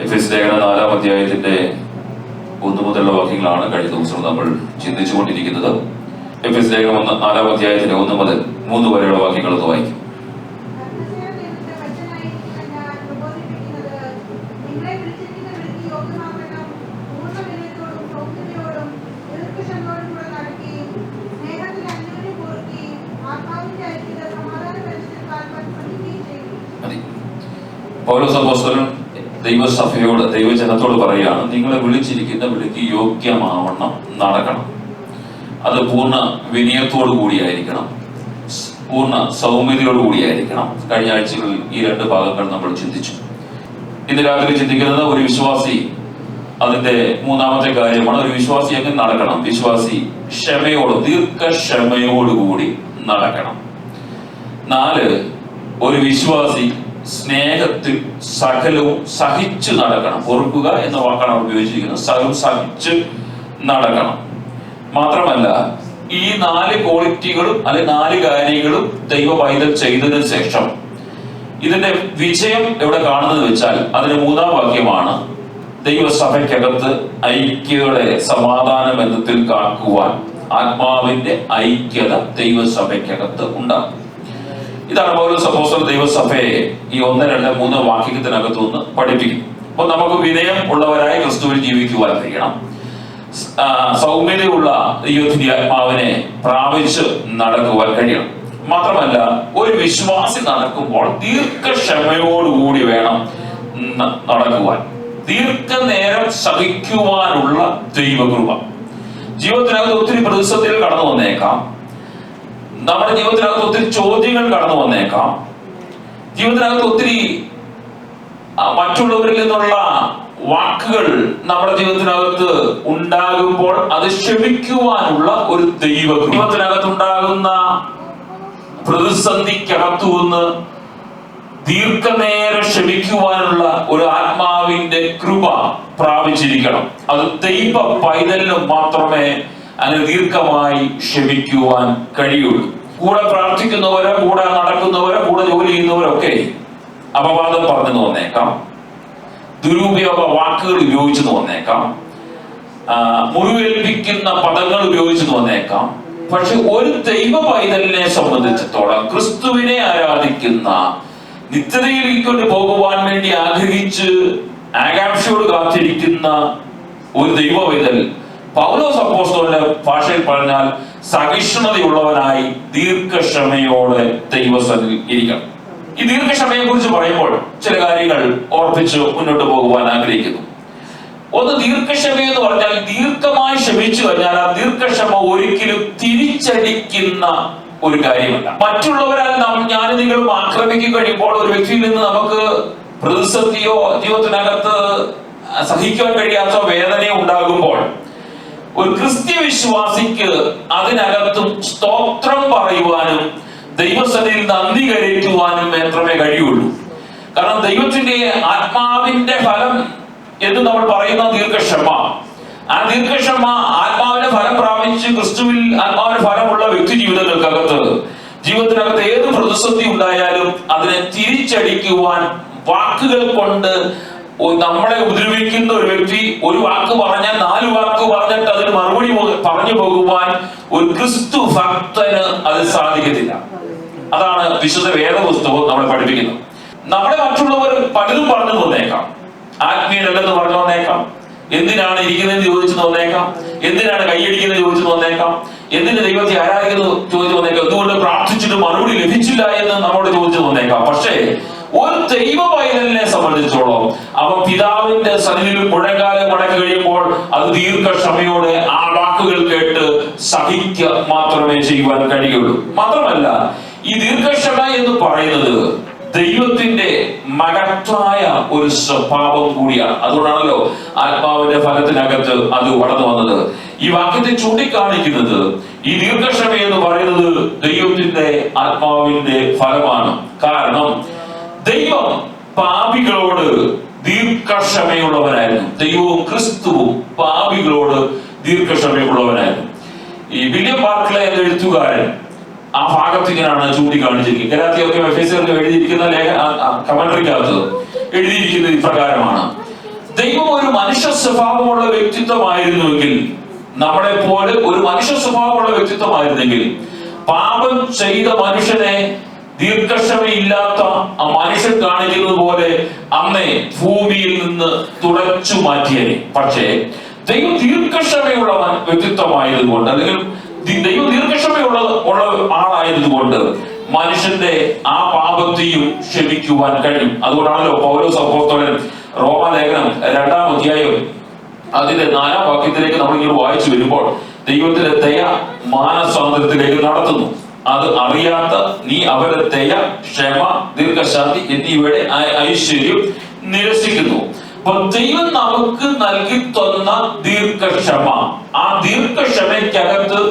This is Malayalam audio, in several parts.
എഫെസ്യ ലേഖനം 4-ാം അധ്യായത്തിന്റെ 1 മുതലുള്ള വാക്യങ്ങളാണ് കഴിഞ്ഞ ദിവസം നമ്മൾ ചിന്തിച്ചുകൊണ്ടിരിക്കുന്നത്. എഫെസ്യ ലേഖനം 4-ാം അധ്യായത്തിന്റെ 1 മുതൽ 3 വരെയുള്ള വാക്യങ്ങൾ ഒന്ന് വായിക്കും. പൗലോസ് അപ്പോസ്തലൻ ദൈവസഭയോട്, ദൈവജനത്തോട് പറയുകയാണ്, നിങ്ങളെ വിളിച്ചിരിക്കുന്ന വിളിക്ക് യോഗ്യമാവണ്ണം നടക്കണം. അത് പൂർണ്ണ വിനയത്തോടു കൂടിയായിരിക്കണം, പൂർണ്ണ സൗമ്യതയോടു കൂടിയായിരിക്കണം. കഴിഞ്ഞ ആഴ്ചകളിൽ ഈ 2 ഭാഗങ്ങൾ നമ്മൾ ചിന്തിച്ചു. ഇന്ന് രാത്രി ചിന്തിക്കുന്നത് ഒരു വിശ്വാസി, അതിന്റെ 3-ാമത്തെ കാര്യമാണ്. ഒരു വിശ്വാസി എങ്ങനെ നടക്കണം? വിശ്വാസി ക്ഷമയോട്, ദീർഘക്ഷമയോടുകൂടി നടക്കണം. 4, ഒരു വിശ്വാസി സ്നേഹത്തിൽ സകലവും സഹിച്ചു നടക്കണം. പൊറുക്കുക എന്ന വാക്കാണ് ഉപയോഗിച്ചിരിക്കുന്നത്. സകലവും സഹിച്ച് നടക്കണം. മാത്രമല്ല, ഈ 4 ക്വാളിറ്റികളും അല്ലെ 4 കാര്യങ്ങളും ദൈവ പൈതൽ ചെയ്തതിനു ശേഷം ഇതിന്റെ വിജയം എവിടെ കാണുന്നത് വെച്ചാൽ അതിന് 3-ാം വാക്യമാണ്, ദൈവസഭയ്ക്കകത്ത് ഐക്യയുടെ സമാധാന ബന്ധത്തിൽ കാക്കുവാൻ ആത്മാവിന്റെ ഐക്യത ദൈവസഭയ്ക്കകത്ത് ഉണ്ടാകും. ഇതാണ് പൗലോസ് അപ്പോസ്തലൻ ദൈവസഭയെ ഈ 1, 2, 3 വാക്യത്തിനകത്ത് നിന്ന് പഠിപ്പിക്കും. അപ്പൊ നമുക്ക് വിനയം ഉള്ളവരായി ക്രിസ്തുവിൽ ജീവിക്കുവാൻ കഴിയണം. സൗമ്യതയുള്ള ദൈവത്തിന്റെ ആത്മാവിനെ പ്രാപിച്ച് നടക്കുവാൻ കഴിയണം. മാത്രമല്ല, ഒരു വിശ്വാസി നടക്കുമ്പോൾ ദീർഘക്ഷമയോടുകൂടി വേണം നടക്കുവാൻ. ദീർഘനേരം സഹിക്കുവാനുള്ള ദൈവകൃപ. ജീവിതത്തിനകത്ത് ഒത്തിരി പ്രതിസന്ധികൾ കടന്നു വന്നേക്കാം. നമ്മുടെ ജീവിതത്തിനകത്ത് ഒത്തിരി ചോദ്യങ്ങൾ കടന്നു വന്നേക്കാം. ജീവിതത്തിനകത്ത് ഒത്തിരി മറ്റുള്ളവരിൽ നിന്നുള്ള വാക്കുകൾ നമ്മുടെ ജീവിതത്തിനകത്ത് ഉണ്ടാകുമ്പോൾ അത് ക്ഷമിക്കുവാനുള്ള ഒരു ദൈവകൃപ. ജീവിതത്തിനകത്ത് ഉണ്ടാകുന്ന പ്രതിസന്ധിക്കകത്തു നിന്ന് ദീർഘനേരം ക്ഷമിക്കുവാനുള്ള ഒരു ആത്മാവിന്റെ കൃപ പ്രാപിച്ചിരിക്കണം. അത് ദൈവ പൈതലിന് മാത്രമേ അങ്ങനെ ദീർഘമായി ക്ഷമിക്കുവാൻ കഴിയുള്ളൂ. കൂടെ പ്രാർത്ഥിക്കുന്നവരോ, കൂടെ നടക്കുന്നവരോ, കൂടെ ജോലി ചെയ്യുന്നവരൊക്കെ അപവാദം പറഞ്ഞു വന്നേക്കാം, ദുരുപയോഗ വാക്കുകൾ ഉപയോഗിച്ചു വന്നേക്കാം, മുറിവേൽപ്പിക്കുന്ന പദങ്ങൾ ഉപയോഗിച്ചു വന്നേക്കാം. പക്ഷെ ഒരു ദൈവ പൈതലിനെ സംബന്ധിച്ചിടത്തോളം, ക്രിസ്തുവിനെ ആരാധിക്കുന്ന, നിത്യതയിലേക്ക് പോകുവാൻ വേണ്ടി ആഗ്രഹിച്ച് ആകാംക്ഷയോട് കാത്തിരിക്കുന്ന ഒരു ദൈവ പൈതൽ പൗലോസ് അപ്പോസ്തലന്റെ ഭാഷയിൽ പറഞ്ഞാൽ സഹിഷ്ണുതയുള്ളവനായി ദീർഘക്ഷമയോടെ ദൈവസന്നിധിയിൽ ഇരിക്കണം. ഈ ദീർഘക്ഷമയെ കുറിച്ച് പറയുമ്പോൾ ചില കാര്യങ്ങൾ ഓർപ്പിച്ച് മുന്നോട്ട് പോകുവാൻ ആഗ്രഹിക്കുന്നു. ഒന്ന്, ദീർഘക്ഷമ എന്ന് പറഞ്ഞാൽ ദീർഘമായി ക്ഷമിച്ചു കഴിഞ്ഞാൽ ആ ദീർഘക്ഷമ ഒരിക്കലും തിരിച്ചടിക്കുന്ന ഒരു കാര്യമല്ല. മറ്റുള്ളവരാൽ ഞാനും നിങ്ങളും ആക്രമിക്കും കഴിയുമ്പോൾ ഒരു വ്യക്തിയിൽ നിന്ന് നമുക്ക് പ്രതിസന്ധിയോ ജീവിതത്തിനകത്ത് സഹിക്കാൻ കഴിയാത്ത വേദനയോ ഉണ്ടാകുമ്പോൾ ഒരു ക്രിസ്ത്യ വിശ്വാസിക്ക് അതിനകത്തും സ്തോത്രം പറയുവാനും ദൈവസന്നിധിയിൽ നന്ദി കരയറ്റുവാനും മാത്രമേ കഴിയുള്ളൂ. കാരണം ദൈവത്തിന്റെ ആത്മാവിന്റെ ഫലം എന്ന് നമ്മൾ പറയുന്ന ദീർഘക്ഷമ, ആ ദീർഘക്ഷമ ആത്മാവിന്റെ ഫലം പ്രാപിച്ച് ക്രിസ്തുവിൽ ആത്മാവിന്റെ ഫലമുള്ള വ്യക്തി ജീവിതത്തിനകത്ത് ഏത് പ്രതിസന്ധി ഉണ്ടായാലും അതിനെ തിരിച്ചടിക്കുവാൻ വാക്കുകൾ കൊണ്ട് നമ്മളെ ഉപദ്രവിക്കുന്ന ഒരു വ്യക്തി ഒരു വാക്ക് പറഞ്ഞാൽ 4 വാക്ക് പറഞ്ഞിട്ട് അതിന് മറുപടി പറഞ്ഞു പോകുവാൻ ഒരു ക്രിസ്തു ഭക്തന് അത് സാധിക്കത്തില്ല. അതാണ് വിശുദ്ധ വേദപുസ്തകം നമ്മളെ പഠിപ്പിക്കുന്നത്. നമ്മളെ മറ്റുള്ളവർ പലതും പറഞ്ഞു വന്നേക്കാം, ആത്മീയനല്ലെന്ന് പറഞ്ഞു വന്നേക്കാം, എന്തിനാണ് ഇരിക്കുന്നതെന്ന് ചോദിച്ചു വന്നേക്കാം, എന്തിനാണ് കൈയടിക്കുന്നത് ചോദിച്ചു വന്നേക്കാം, എന്തിന് ദൈവത്തെ ആരാധിക്കുന്നത് ചോദിച്ചു വന്നേക്കാം, എന്തുകൊണ്ട് പ്രാർത്ഥിച്ചിട്ട് മറുപടി ലഭിച്ചില്ല എന്ന് നമ്മളോട് ചോദിച്ചു വന്നേക്കാം. പക്ഷേ ഒരു ദൈവ പൈതലിനെ സംബന്ധിച്ചോളം അവൻ പിതാവിന്റെ സന്നിധിയിൽ മുഴങ്കാലം മടക്കി കഴിയുമ്പോൾ അത് ദീർഘക്ഷമയോടെ ആ വാക്കുകൾ കേട്ട് സഹിക്കുക മാത്രമേ ചെയ്യുവാൻ കഴിയുള്ളൂ. മാത്രമല്ല, ഈ ദീർഘക്ഷമ എന്ന് പറയുന്നത് ദൈവത്തിന്റെ മഹത്തായ ഒരു സ്വഭാവം കൂടിയാണ്. അതുകൊണ്ടാണല്ലോ ആത്മാവിന്റെ ഫലത്തിനകത്ത് അത് വളർന്നു വന്നത്. ഈ വാക്യത്തെ ചൂണ്ടിക്കാണിക്കുന്നത് ഈ ദീർഘക്ഷമ എന്ന് പറയുന്നത് ദൈവത്തിന്റെ ആത്മാവിന്റെ ഫലമാണ്. കാരണം ദൈവം പാപികളോട് ദീർഘക്ഷമയുള്ളവനായിരുന്നു. ദൈവവും ക്രിസ്തുവും പാപികളോട് ദീർഘക്ഷമയുള്ളവനായിരുന്നു. ഈ വില്യം ബാർക്ലേ എന്ന എഴുത്തുകാരൻ ആ ഭാഗത്ത് ഇങ്ങനെയാണ് ചൂണ്ടിക്കാണിച്ചിരിക്കുന്നത്. ഗലാത്യർക്കും എഫെസ്യർക്കും എഴുതിയിരിക്കുന്ന കമന്ററിക്കകത്ത് എഴുതിയിരിക്കുന്നത് ഇപ്രകാരമാണ്: സ്വഭാവമുള്ള വ്യക്തിത്വമായിരുന്നുവെങ്കിൽ, നമ്മളെ പോലെ ഒരു മനുഷ്യ സ്വഭാവമുള്ള വ്യക്തിത്വമായിരുന്നെങ്കിൽ, പാപം ചെയ്ത മനുഷ്യനെ ദീർഘക്ഷമയില്ലാത്ത ആ മനുഷ്യൻ കാണിക്കുന്നത് പോലെ അന്നേ ഭൂമിയിൽ നിന്ന് തുടച്ചു മാറ്റിയനെ. പക്ഷേ ദൈവം ദീർഘക്ഷമയുള്ള വ്യക്തിത്വമായതുകൊണ്ട്, അല്ലെങ്കിൽ ദൈവം ദീർഘക്ഷമയുള്ള ആളായതുകൊണ്ട് മനുഷ്യന്റെ ആ പാപത്തെയും ക്ഷമിക്കുവാൻ കഴിയും. അതുകൊണ്ടാണല്ലോ പൗലോസ് അപ്പോസ്തലൻ റോമാലേഖനം 2-ാം അധ്യായം അതിന്റെ 4-ാം വാക്യത്തിലേക്ക് നമ്മൾ ഇങ്ങനെ വായിച്ചു വരുമ്പോൾ ദൈവത്തിന്റെ ദയ മാനസാന്തരത്തിലേക്ക് നടത്തുന്നു. അത് അറിയാത്ത നീ അവരുടെ ദയ, ക്ഷമ, ദീർഘശാന്തി എന്നിവയുടെ ഐശ്വര്യം നിരസിക്കുന്നു. അപ്പൊ ദൈവം നമുക്ക് നൽകി തന്ന ദീർഘക്ഷമ, ആ ദീർഘക്ഷമയ്ക്കകത്ത്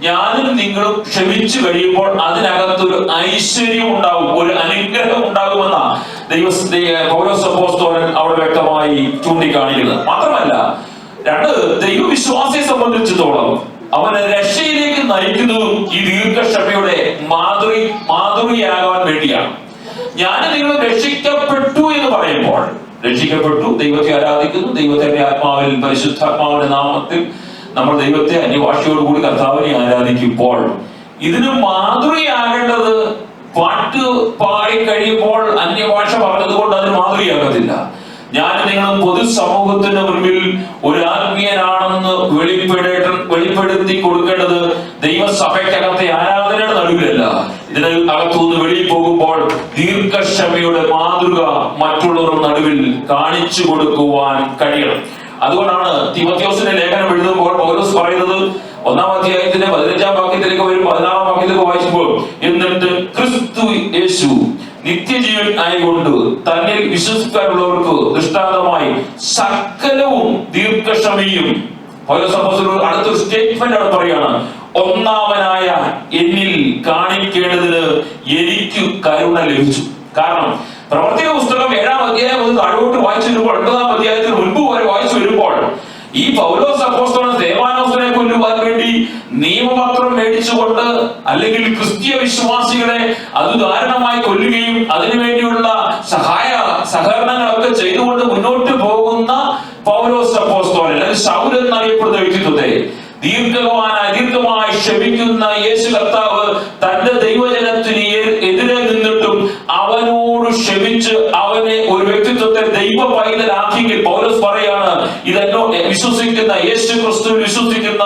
ഞാനും നിങ്ങളും ക്ഷമിച്ചു കഴിയുമ്പോൾ അതിനകത്തൊരു ഐശ്വര്യം ഉണ്ടാകും, ഒരു അനുഗ്രഹം ഉണ്ടാകുമെന്ന പൗലോസ് അപ്പോസ്തലൻ അവിടെ വ്യക്തമായി ചൂണ്ടിക്കാണിക്കുന്നത്. മാത്രമല്ല, രണ്ട്, ദൈവവിശ്വാസിയെ സംബന്ധിച്ചിടത്തോളം അവനെ രക്ഷയിലേക്ക് നയിക്കുന്നതും ഈ ദീർഘക്ഷമയുടെ മാതൃകയാകാൻ വേണ്ടിയാണ്. ഞാൻ നിങ്ങൾ രക്ഷിക്കപ്പെട്ടു എന്ന് പറയുമ്പോൾ, രക്ഷിക്കപ്പെട്ടു, ദൈവത്തെ ആരാധിക്കുന്നു, ദൈവത്തിന്റെ ആത്മാവിൽ, പരിശുദ്ധാത്മാവിന്റെ നാമത്തിൽ നമ്മൾ ദൈവത്തെ അന്യഭാഷയോടുകൂടി കർത്താവിനെ ആരാധിക്കുമ്പോൾ ഇതിന് മാതൃകയാകേണ്ടത് പാട്ട് പാടി കഴിയുമ്പോൾ അന്യഭാഷ പറഞ്ഞതുകൊണ്ട് അതിന് മാതൃകയാകത്തില്ല. ഞാൻ നിങ്ങളും പൊതുസമൂഹത്തിന് മുൻപിൽ ഒരു ആത്മീയനാണെന്ന് വെളിപ്പെടുത്തി കൊടുക്കേണ്ടത് ദൈവസഭയ്ക്കകത്തെ ആരാധനയുടെ നടുവിലല്ല, ഇതിന് അകത്തുനിന്ന് വെളിയിൽ പോകുമ്പോൾ ദീർഘക്ഷമയുടെ മാതൃക മറ്റുള്ളവരുടെ നടുവിൽ കാണിച്ചു കൊടുക്കുവാൻ കഴിയണം. അതുകൊണ്ടാണ് തിമോഥെയോസിന്റെ ലേഖനം എഴുതുമ്പോൾ പൗലോസ് പറയുന്നത് 1-ാം അധ്യായത്തിന്റെ 15-ാം വാക്യത്തിലേക്ക് വരും, 16-ാം വാക്യത്തിലേക്ക് വായിക്കുമ്പോൾ, എന്നിട്ട് ക്രിസ്തു യേശു നിത്യജീവൻ ആയിക്കൊണ്ട് തന്നിൽ വിശ്വസിക്കാനുള്ളവർക്ക് ദൃഷ്ടാന്തമായി സകലവും ദീർഘക്ഷമയും. പൗലോസ് അപ്പോസ്തലൻ അടുത്തൊരു സ്റ്റേറ്റ്മെന്റ് അവിടെ പറയാണ്, ഒന്നാമനായ എന്നിൽ കാണിക്കേണ്ടതിന് എനിക്ക് കരുണ ലഭിച്ചു. കാരണം പ്രവർത്തിക പുസ്തകം 7-ാം അധ്യായം മുതൽ താഴോട്ട് വായിച്ചു വരുമ്പോൾ 9-ാം അധ്യായത്തിന് മുൻപ് വരെ വായിച്ചു വരുമ്പോൾ ഈ പൗലോസ് അപ്പോസ്തലൻ സ്തെഫാനോസിനെ കൊല്ലുവാൻ വേണ്ടി നിയമപത്രം മേടിച്ചുകൊണ്ട്, അല്ലെങ്കിൽ ക്രിസ്തീയ വിശ്വാസികളെ അത് ദാരുണമായി കൊല്ലുകയും അതിനുവേണ്ടിയുള്ള സഹകരണങ്ങളൊക്കെ ചെയ്തുകൊണ്ട് മുന്നോട്ട് പോകുന്ന പൗലോസ് അപ്പോസ്തലൻ, അല്ലെങ്കിൽ ശൗൽ എന്നറിയപ്പെടുന്ന വ്യക്തിത്വത്തെ ദീർഘമായി ക്ഷമിക്കുന്ന യേശു കർത്താവ് തന്റെ ദൈവജനത്തിന് എതിരെ നിന്നിട്ടും അവനോട് ക്ഷമിച്ച് അവനെ ഒരു വ്യക്തിത്വത്തെ ദൈവ പൈതലാക്കിയെങ്കിൽ പൗലോസ് പറയാണ്, ഇതെന്നോ വിശ്വസിക്കുന്ന യേശു ക്രിസ്തുവിൽ വിശ്വസിക്കുന്ന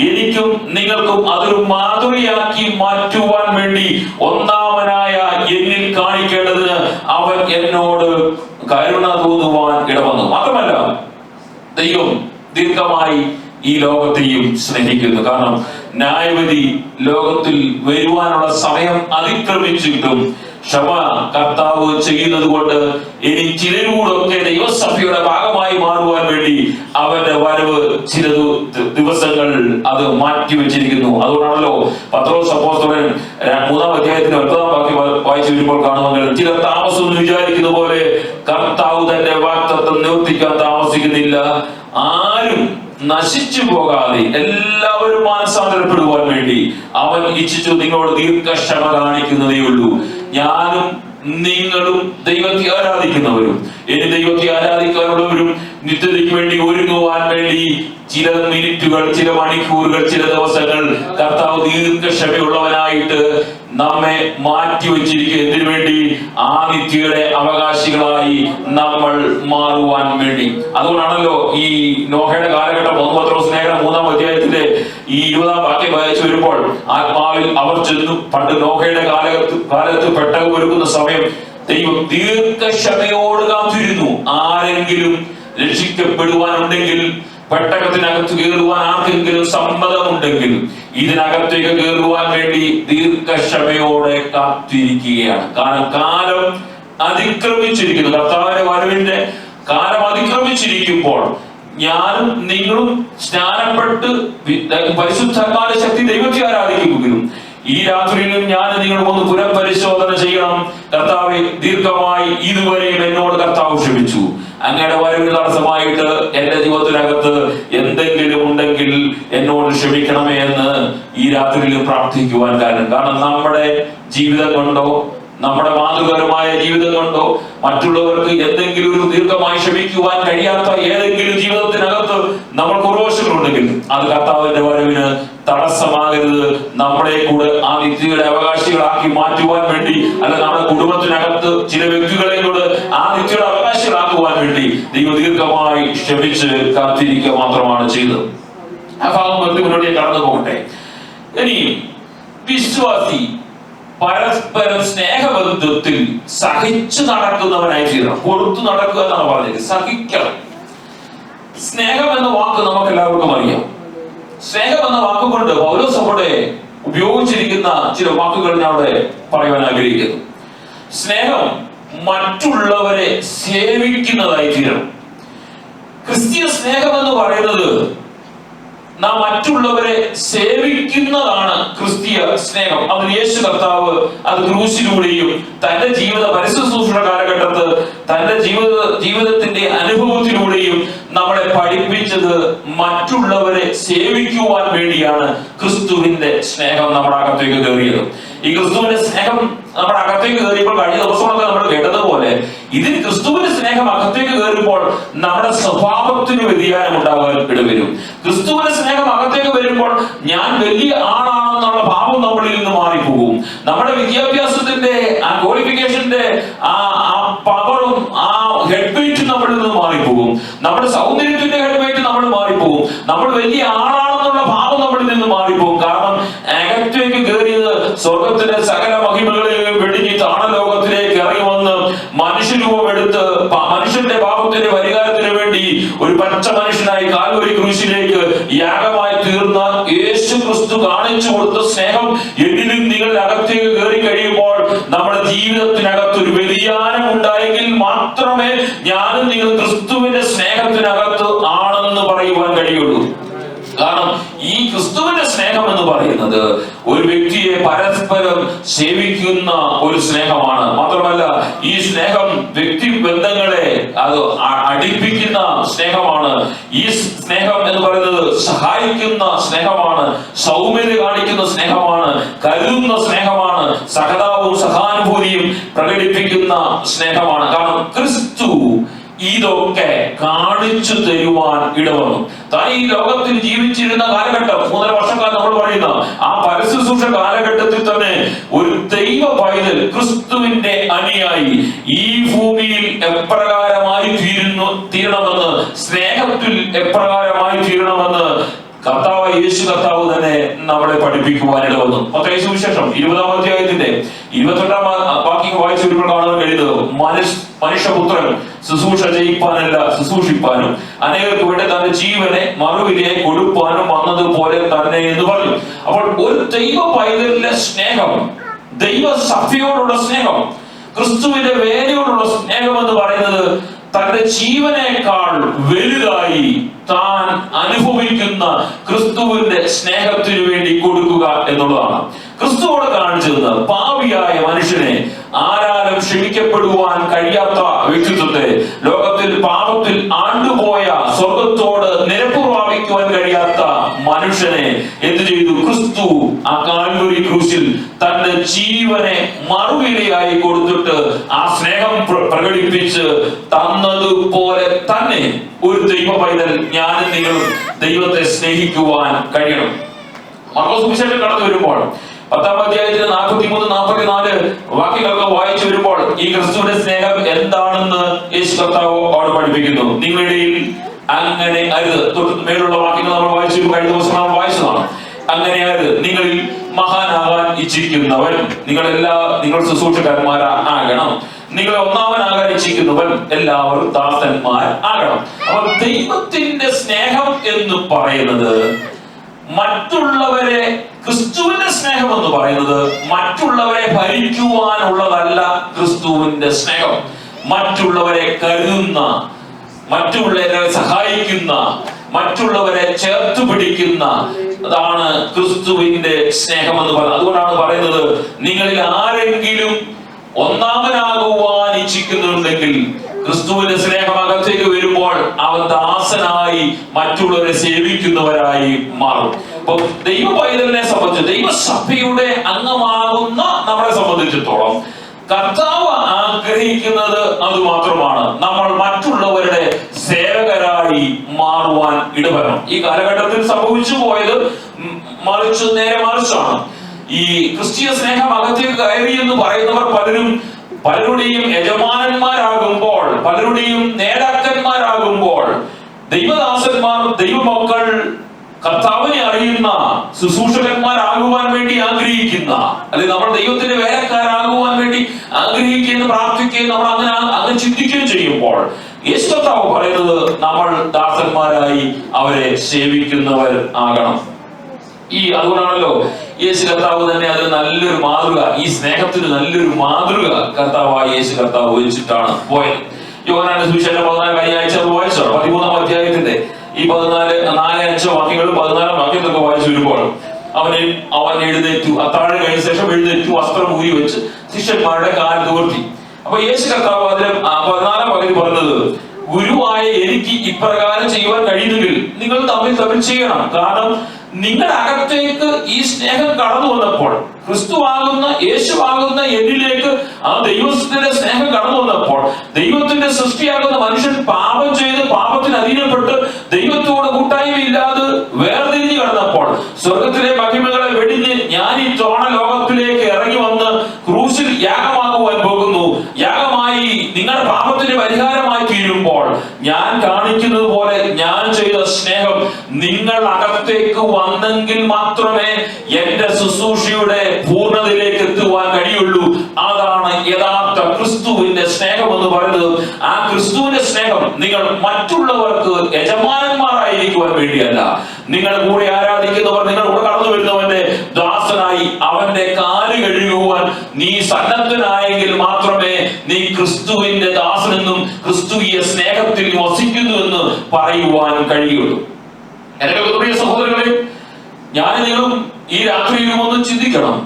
എനിക്കും നിങ്ങൾക്കും അതൊരു മാതൃകയാക്കി മാറ്റുവാൻ വേണ്ടി ഒന്നാമനായ എന്നിൽ കാണിക്കേണ്ടതിന് അവൻ എന്നോട് കരുണ തോന്നുവാൻ ഇടവന്നു. മാത്രമല്ല, ദൈവം ദീർഘമായി ഈ ലോകത്തെയും സ്നേഹിക്കുന്നു. കാരണം ന്യായവിധി ലോകത്തിൽ വരുവാനുള്ള സമയം അതിക്രമിച്ചിട്ടും ക്ഷമ കർത്താവ് ചെയ്യുന്നത് കൊണ്ട് ഇനി ചിലരൂടൊക്കെ ദൈവസഭയുടെ ഭാഗമായി മാറുവാൻ വേണ്ടി അവന്റെ വരവ് ചില ദിവസങ്ങൾ അത് മാറ്റിവെച്ചിരിക്കുന്നു. അതുകൊണ്ടാണല്ലോ പത്രോസ് അപ്പോസ്തലൻ 3-ാം അധ്യായത്തിന്റെ 9-ാം വാക്യം വായിച്ചു വരുമ്പോൾ കാണുമെങ്കിൽ, ചിലർ താമസം എന്ന് വിചാരിക്കുന്ന പോലെ കർത്താവ് തന്റെ വാഗ്ദത്തം നിവർത്തിക്കാൻ താമസിക്കുന്നില്ല. ആരും നശിച്ചു പോകാതെ എല്ലാവരും മാനസാന്തരപ്പെടുവാൻ വേണ്ടി അവൻ ഇച്ഛിച്ചു നിങ്ങളോട് ദീർഘക്ഷമ കാണിക്കുന്നതേ ഉള്ളൂ. ഞാനും നിങ്ങളും ദൈവത്തെ ആരാധിക്കുന്നവരും ഇനി ദൈവത്തെ ആരാധിക്കാനുള്ളവരും നിത്യതയ്ക്ക് വേണ്ടി ഒരുങ്ങുവാൻ വേണ്ടി ചില മിനിറ്റുകൾ, ചില മണിക്കൂറുകൾ, ചില ദിവസങ്ങൾ കർത്താവ് ദീർഘക്ഷമയുള്ളവനായിട്ട് നമ്മെ മാറ്റിവെച്ചിരിക്കുക. എന്തിനു വേണ്ടി? ആ നിത്യയുടെ അവകാശികളായി നമ്മൾ മാറുവാൻ വേണ്ടി. അതുകൊണ്ടാണല്ലോ ഈ നോഹയുടെ കാലഘട്ടം 1 പത്രോസ് ലേഖനം 3-ാം അധ്യായത്തിലെ ഈ 20-ാം വാക്യം വായിച്ചു വരുമ്പോൾ, ആത്മാവിൽ അവർ ചെന്നു. പണ്ട് നോഹയുടെ കാലത്ത് പെട്ടകം ഒരുക്കുന്ന സമയം ദൈവം ദീർഘക്ഷമയോട് കാത്തിരുന്നു. ആരെങ്കിലും രക്ഷിക്കപ്പെടുവാനുണ്ടെങ്കിൽ, പെട്ടകത്തിനകത്ത് കയറുവാൻ ആർക്കെങ്കിലും സമ്മതമുണ്ടെങ്കിൽ ഇതിനകത്തേക്ക് കയറുവാൻ വേണ്ടി ദീർഘക്ഷമയോടെ കാത്തിരിക്കുകയാണ്. കാരണം കാലം അതിക്രമിച്ചിരിക്കുന്നു. കർത്താവിന്റെ വരവിന്റെ കാലം അതിക്രമിച്ചിരിക്കുമ്പോൾ ഞാനും നിങ്ങളും സ്നാനപ്പെട്ട് പരിശുദ്ധാത്മാവിന്റെ ശക്തി ദൈവത്തെ ആരാധിക്കുമെങ്കിലും ഈ രാത്രിയിലും ഞാൻ നിങ്ങൾ ഒന്ന് പുനഃപരിശോധന ചെയ്യണം. കർത്താവെ, ദീർഘമായി ഇതുവരെയും എന്നോട് കർത്താവ് ക്ഷമിച്ചു. അങ്ങയുടെ വരവിന് തടസ്സമായിട്ട് എന്റെ ജീവിതത്തിനകത്ത് എന്തെങ്കിലും ഉണ്ടെങ്കിൽ എന്നോട് ക്ഷമിക്കണമേ എന്ന് ഈ രാത്രിയിൽ പ്രാർത്ഥിക്കുവാൻ കാരണം നമ്മുടെ ജീവിതം കൊണ്ടോ, നമ്മുടെ മാതൃകപരമായ ജീവിതം കൊണ്ടോ മറ്റുള്ളവർക്ക് എന്തെങ്കിലും ഒരു ദീർഘമായി ക്ഷമിക്കുവാൻ കഴിയാത്ത ഏതെങ്കിലും ജീവിതത്തിനകത്ത് നമ്മൾ കുറവശങ്ങളുണ്ടെങ്കിൽ അത് കർത്താവിന്റെ വരവിന് തടസ്സമാകരുത്. നമ്മളെ കൂടെ ആ നിത്യയുടെ അവകാശികളാക്കി മാറ്റുവാൻ വേണ്ടി, അല്ല നമ്മുടെ കുടുംബത്തിനകത്ത് ചില വ്യക്തികളെ കൂടെ ആ നിത്യയുടെ അവകാശികളാക്കുവാൻ വേണ്ടി ദൈവം ദീർഘമായി ക്ഷമിച്ച് കാത്തിരിക്കുക മാത്രമാണ് ചെയ്തത്. ആ ഭാഗം മുന്നോട്ട് കടന്നു പോകട്ടെ. ഇനി വിശ്വാസി പരസ്പരം സ്നേഹബന്ധത്തിൽ സഹിച്ചു നടക്കുന്നവനായി തീരണം. കൊടുത്തു നടക്കുക എന്നാണ് പറഞ്ഞത്. സഹിക്കണം. സ്നേഹം എന്ന വാക്ക് നമുക്ക് എല്ലാവർക്കും അറിയാം. സ്നേഹം എന്ന വാക്കുകൊണ്ട് പൗലോസ് അവിടെ ഉപയോഗിച്ചിരിക്കുന്ന ചില വാക്കുകൾ ഞാൻ അവിടെ പറയുവാൻ ആഗ്രഹിക്കുന്നു. സ്നേഹം മറ്റുള്ളവരെ സേവിക്കുന്നതായി തീരണം. ക്രിസ്തീയ സ്നേഹം എന്ന് പറയുന്നത് നാം മറ്റുള്ളവരെ സേവിക്കുന്നതാണ് ക്രിസ്തീയ സ്നേഹം. അതിന് യേശു കർത്താവ് അത് ക്രൂശിലൂടെയും തന്റെ ജീവിത പരിശുശ്രൂഷ കാലഘട്ടത്ത് തന്റെ ജീവിതത്തിന്റെ അനുഭവത്തിലൂടെയും നമ്മളെ പഠിപ്പിച്ചത് മറ്റുള്ളവരെ സേവിക്കുവാൻ വേണ്ടിയാണ് ക്രിസ്തുവിന്റെ സ്നേഹം നമ്മുടെ അകത്തേക്ക് കയറിയത്. ഈ ക്രിസ്തുവിന്റെ സ്നേഹം നമ്മുടെ അകത്തേക്ക് കയറിയപ്പോൾ കഴിഞ്ഞ ദിവസങ്ങളൊക്കെ നമ്മൾ കേട്ടതുപോലെ ഇതിന് ക്രിസ്തുവിന്റെ സ്നേഹം അകത്തേക്ക് കയറുമ്പോൾ നമ്മുടെ സ്വഭാവത്തിന് വ്യതിയാനം ഉണ്ടാകാൻ ഇടവരും. ക്രിസ്തുവിന്റെ സ്നേഹം അകത്തേക്ക് വരുമ്പോൾ ഞാൻ വലിയ ആളാണെന്നുള്ള ഭാവം നമ്മളിൽ നിന്ന് മാറിപ്പോകും. നമ്മുടെ വിദ്യാഭ്യാസത്തിന്റെ ആ ക്വാളിഫിക്കേഷന്റെ ആ പവറും ആ ഹെഡ് വെയിറ്റ് നമ്മളിൽ നിന്ന് മാറിപ്പോകും. നമ്മുടെ സൗന്ദര്യത്തിന്റെ ഹെഡ് വെയിറ്റ് നമ്മൾ മാറിപ്പോകും. നമ്മൾ വലിയ ആളാണെന്നുള്ള ഭാവം നമ്മളിൽ നിന്ന് മാറിപ്പോകും. കാരണം അകത്തേക്ക് കയറിയത് സ്വർഗത്തിന്റെ സകല മഹിമകളെയും വെടിഞ്ഞ് താണലോകത്തിലേക്ക് ഇറങ്ങി വന്ന് മനുഷ്യരൂപം എടുത്ത് മനുഷ്യന്റെ പാപത്തിന്റെ പരിഹാരത്തിന് വേണ്ടി ഒരു പച്ച മനുഷ്യനായി കാൽവരി ക്രൂശിലേക്ക് യാഗമായി തീർന്ന യേശു ക്രിസ്തു കാണിച്ചു കൊടുത്ത സ്നേഹം എന്നിലും നിങ്ങളുടെ അകത്തേക്ക് കയറി കഴിയുമ്പോൾ നമ്മുടെ ജീവിതത്തിനകത്ത് ഒരു വ്യതിയാനം ഉണ്ടായെങ്കിൽ മാത്രമേ ഞാനും നിങ്ങൾ ക്രിസ്തുവിന്റെ സ്നേഹത്തിനകത്ത് ആണെന്ന് പറയുവാൻ കഴിയുള്ളൂ. കാരണം ഈ ക്രിസ്തുവിന്റെ സ്നേഹം എന്ന് പറയുന്നത് ഒരു വ്യക്തിയെ പരസ്പരം സേവിക്കുന്ന ഒരു സ്നേഹമാണ്. മാത്രമല്ല ഈ സ്നേഹം വ്യക്തി ബന്ധങ്ങളെ അത് അടുപ്പിക്കുന്ന സ്നേഹമാണ്. ഈ സ്നേഹം എന്ന് പറയുന്നത് സഹായിക്കുന്ന സ്നേഹമാണ്, സൗമ്യത കാണിക്കുന്ന സ്നേഹമാണ്, കരുതുന്ന സ്നേഹമാണ്, സഹതാവും സഹാനുഭൂതിയും പ്രകടിപ്പിക്കുന്ന സ്നേഹമാണ്. കാരണം ക്രിസ്തു ഇതൊക്കെ കാണിച്ചു തരുവാൻ ഇടവന്നു. താൻ ഈ ലോകത്തിൽ ജീവിച്ചിരുന്ന കാലഘട്ടം 3.5 വർഷക്കാലം നമ്മൾ പറയുന്ന ആ പരശുശ്രൂഷ കാലഘട്ടത്തിൽ തന്നെ ഒരു ദൈവ പൈതൽ ക്രിസ്തുവിന്റെ അനുയായി ഈ ഭൂമിയിൽ എപ്രകാരമായി തീരണമെന്ന്, സ്നേഹത്തിൽ എപ്രകാരമായി തീരണമെന്ന് കർത്താവ് യേശു കർത്താവ് തന്നെ നമ്മളെ പഠിപ്പിക്കുവാനിട വന്നു. മത്തായി സുവിശേഷം 20-ാം അധ്യായത്തിന്റെ 22-ാം വാക്യം വായിച്ചു വരുമ്പോൾ കാണാൻ കഴിയുന്നത് മനുഷ്യപുത്രൻ ശുശ്രൂഷ ചെയ്യിപ്പാനല്ല ശുശ്രൂഷിപ്പാനും അനേകർക്ക് വേണ്ടി തന്റെ ജീവനെ മറുവിലയായി കൊടുപ്പാനും വന്നതുപോലെ തന്നെ എന്ന് പറഞ്ഞു. അപ്പോൾ ഒരു ദൈവ പൈതലിന്റെ സ്നേഹം, ദൈവസഭയോടുള്ള സ്നേഹം, ക്രിസ്തുവിന്റെ വേലയോടുള്ള സ്നേഹം എന്ന് പറയുന്നത് തന്റെ ജീവനേക്കാൾ വലുതായി താൻ അനുഭവിക്കുന്ന ക്രിസ്തുവിന്റെ സ്നേഹത്തിനു വേണ്ടി കൊടുക്കുക എന്നുള്ളതാണ്. ക്രിസ്തുവോട് കാണിച്ചത് പാപിയായ മനുഷ്യനെ, ആരാലും ക്ഷമിക്കപ്പെടുവാൻ കഴിയാത്ത വ്യക്തിത്വത്തെ, ലോകത്തിൽ പാപത്തിൽ ആണ്ടുപോയ സ്വർഗത്തോട് നിരപ്പ് പ്രാപിക്കുവാൻ കഴിയാത്ത മനുഷ്യനെ എന്ത് ചെയ്തു? ക്രിസ്തു ആ കാൽവരി ക്രൂശിൽ തന്റെ ജീവനെ മറുവിലയായി കൊടുത്തിട്ട് ആ സ്നേഹം പ്രകടിപ്പിച്ച് തന്നതുപോലെ തന്നെ ഒരു ദൈവ പൈതൽ ഞാനും നിങ്ങളും ദൈവത്തെ സ്നേഹിക്കുവാൻ കഴിയണം. മർക്കോസ് സുവിശേഷം കടന്നു വരുമ്പോൾ 10-ാം അധ്യായത്തിൽ 43-44 വാക്യങ്ങളൊക്കെ വായിച്ചു വരുമ്പോൾ ഈ ക്രിസ്തുവിന്റെ സ്നേഹം എന്താണെന്ന് യേശു കർത്താവ് അവിടെ പഠിപ്പിക്കുന്നു. നിങ്ങളുടെ അങ്ങനെ അരുത്. തൊട്ട് മേലുള്ള വാക്യങ്ങൾ നമ്മൾ വായിച്ചു, കഴിഞ്ഞ ദിവസം നമ്മൾ വായിച്ചതാണ്. അങ്ങനെ അരുത്. നിങ്ങളിൽ മഹാനാകാൻ ഇച്ഛിക്കുന്നവൻ നിങ്ങൾ ശുശ്രൂഷകന്മാരാകണം. നിങ്ങൾ ഒന്നാമനാകാൻ ഇച്ഛിക്കുന്നവൻ എല്ലാവരും ദാസന്മാർ ആകണം. അപ്പൊ ദൈവത്തിന്റെ സ്നേഹം എന്ന് പറയുന്നത് മറ്റുള്ളവരെ, ക്രിസ്തുവിന്റെ സ്നേഹം എന്ന് പറയുന്നത് മറ്റുള്ളവരെ ഭരിക്കുവാനുള്ളതല്ല. ക്രിസ്തുവിന്റെ സ്നേഹം മറ്റുള്ളവരെ കരുതുന്ന, മറ്റുള്ളവരെ സഹായിക്കുന്ന, മറ്റുള്ളവരെ ചേർത്ത് പിടിക്കുന്ന അതാണ് ക്രിസ്തുവിന്റെ സ്നേഹം എന്ന് പറയുന്നത്. അതുകൊണ്ടാണ് പറയുന്നത്, നിങ്ങളിൽ ആരെങ്കിലും ഒന്നാമനാകുവാൻ ഇച്ഛിക്കുന്നുണ്ടെങ്കിൽ ക്രിസ്തുവിന്റെ സ്നേഹം അകത്തേക്ക് വരുമ്പോൾ അവൻ ദാസനായി മറ്റുള്ളവരെ സേവിക്കുന്നവരായി മാറും. അപ്പൊ ദൈവ പൈതലിനെ സംബന്ധിച്ച്, ദൈവസഭയുടെ അംഗമാകുന്ന നമ്മളെ സംബന്ധിച്ചിടത്തോളം കർത്താവ് ആഗ്രഹിക്കുന്നത് അത് മാത്രമാണ്. നമ്മൾ മറ്റുള്ളവരുടെ സേവകരായി സ്നേഹമായി മാറുവാൻ ഇടവരണം. ഈ കാലഘട്ടത്തിൽ സംഭവിച്ചു പോയത് നേരെ മറിച്ചാണ്. ഈ ക്രിസ്തീയ സ്നേഹം അകത്തേക്ക് കയറി എന്ന് പറയുന്നവർ പലരുടെയും യജമാനന്മാരാകുമ്പോൾ, പലരുടെയും നേതാക്കന്മാരാകുമ്പോൾ, ദൈവദാസന്മാർ, ദൈവമക്കൾ, കർത്താവിനെ അറിയുന്ന ശുശ്രൂഷകന്മാരാകുവാൻ വേണ്ടി ആഗ്രഹിക്കുന്ന, അല്ലെങ്കിൽ നമ്മൾ ദൈവത്തിന്റെ വേലക്കാരാകുവാൻ വേണ്ടി ആഗ്രഹിക്കുകയും പ്രാർത്ഥിക്കുകയും നമ്മൾ അങ്ങനെ ചിന്തിക്കുകയും ചെയ്യുമ്പോൾ യേശു കർത്താവ് പറയുന്നത് നമ്മൾ ദാസന്മാരായി അവരെ സേവിക്കുന്നവർ ആകണം. അതുകൊണ്ടാണല്ലോ യേശു കർത്താവ് തന്നെ അത് നല്ലൊരു മാതൃക, ഈ സ്നേഹത്തിന് നല്ലൊരു മാതൃക കർത്താവായി യേശു കർത്താവ് വെച്ചിട്ടാണ് പോയത്. യോഹന്നാന്റെ സുവിശേഷം 14 കഴിഞ്ഞ ആഴ്ച വായിച്ചോ, 13-ാം അധ്യായത്തിന്റെ ഈ 4-5 വാക്യങ്ങളും 14-ാം വാക്യത്തൊക്കെ വായിച്ചു വരുമ്പോൾ അവൻ എഴുന്നേറ്റു, അത്താഴം കഴിഞ്ഞ ശേഷം എഴുന്നേറ്റു, വസ്ത്രം ഊരി വെച്ച് ശിഷ്യന്മാരുടെ കാൽ നിവർത്തി. അപ്പൊ യേശു കർത്താവ് അതിന് 14-ാം വാക്യത്തിൽ പറഞ്ഞത്, ഗുരുവായ എനിക്ക് ഇപ്രകാരം ചെയ്യുവാൻ കഴിയുന്നെങ്കിൽ നിങ്ങൾ തമ്മിൽ ചെയ്യണം. കാരണം നിങ്ങളുടെ അകത്തേക്ക് ഈ സ്നേഹം കടന്നു വന്നപ്പോൾ, ക്രിസ്തുവാകുന്ന യേശുവാകുന്ന എന്നിലേക്ക് ആ ദൈവത്തിന്റെ സ്നേഹം കടന്നു വന്നപ്പോൾ, ദൈവത്തിന്റെ സൃഷ്ടിയാകുന്ന മനുഷ്യൻ പാപം ചെയ്ത് പാപത്തിന് അധീനപ്പെട്ട് ദൈവത്തോട് കൂട്ടായ്മയില്ലാതെ വേർതിരിഞ്ഞു കടന്നപ്പോൾ, സ്വർഗത്തിലെ മഹിമകളെ വെടിഞ്ഞ് ഞാൻ ഈ ചോണ ലോകത്തിലേക്ക് ഇറങ്ങി വന്ന് ക്രൂശിൽ യാഗമാകുവാൻ പോകുന്നു, യാഗമായി നിങ്ങളുടെ പാപത്തിന് പരിഹാരമായി തീരുമ്പോൾ ഞാൻ കാണിക്കുന്നത് പോലെ ഞാൻ ചെയ്ത സ്നേഹം നിങ്ങൾ അകത്തേക്ക് വന്നെങ്കിൽ മാത്രമേ എന്റെ ശുശ്രൂഷയുടെ പൂർണ്ണതയിലേക്ക് എത്തുവാൻ കഴിയുള്ളൂ. അതാണ് യഥാർത്ഥ ക്രിസ്തുവിന്റെ സ്നേഹം എന്ന് പറയുന്നത്. ആ ക്രിസ്തുവിന്റെ സ്നേഹം നിങ്ങൾ മറ്റുള്ളവർക്ക് യജമാനന്മാരായിരിക്കുവാൻ വേണ്ടിയല്ല, നിങ്ങളുടെ കൂടെ ആരാധിക്കുന്നവർ, നിങ്ങളുടെ കൂടെ കടന്നു വരുന്നവന്റെ ദാസനായി അവന്റെ കാല് കഴുകുവാൻ നീ സന്നദ്ധനായെങ്കിൽ മാത്രമേ നീ ക്രിസ്തുവിന്റെ ദാസനെന്നും ക്രിസ്തുവിയ സ്നേഹത്തിൽ വസിക്കുന്നുവെന്ന് പറയുവാൻ കഴിയുള്ളൂ. എന്റെ പ്രിയ സഹോദരങ്ങളെ, ഞാൻ നിങ്ങളും ഈ രാത്രിയിലും ഒന്ന് ചിന്തിക്കണം,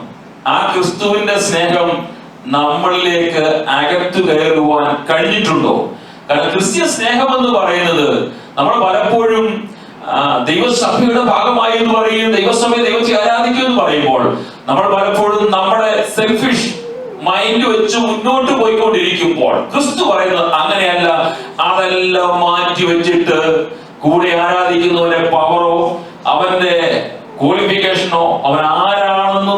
ആ ക്രിസ്തുവിന്റെ സ്നേഹം നമ്മളിലേക്ക് അകത്തു കയറുവാൻ കഴിഞ്ഞിട്ടുണ്ടോ? കാരണം ക്രിസ്തീയ സ്നേഹം എന്ന് പറയുന്നത് നമ്മൾ പലപ്പോഴും ദൈവസഭയുടെ ഭാഗമായി എന്ന് പറയും, ദൈവസഭയെ ദൈവത്തെ ആരാധിക്കും എന്ന് പറയുമ്പോൾ നമ്മൾ പലപ്പോഴും നമ്മുടെ സെൽഫിഷ് മൈൻഡ് വെച്ച് മുന്നോട്ട് പോയിക്കൊണ്ടിരിക്കുമ്പോൾ ക്രിസ്തു പറയുന്നത് അങ്ങനെയല്ല. അതെല്ലാം മാറ്റി വെച്ചിട്ട് കൂടെ ആരാധിക്കുന്നവന്റെ പവറോ അവന്റെ ക്വാളിഫിക്കേഷനോ അവൻ ആരാണെന്ന്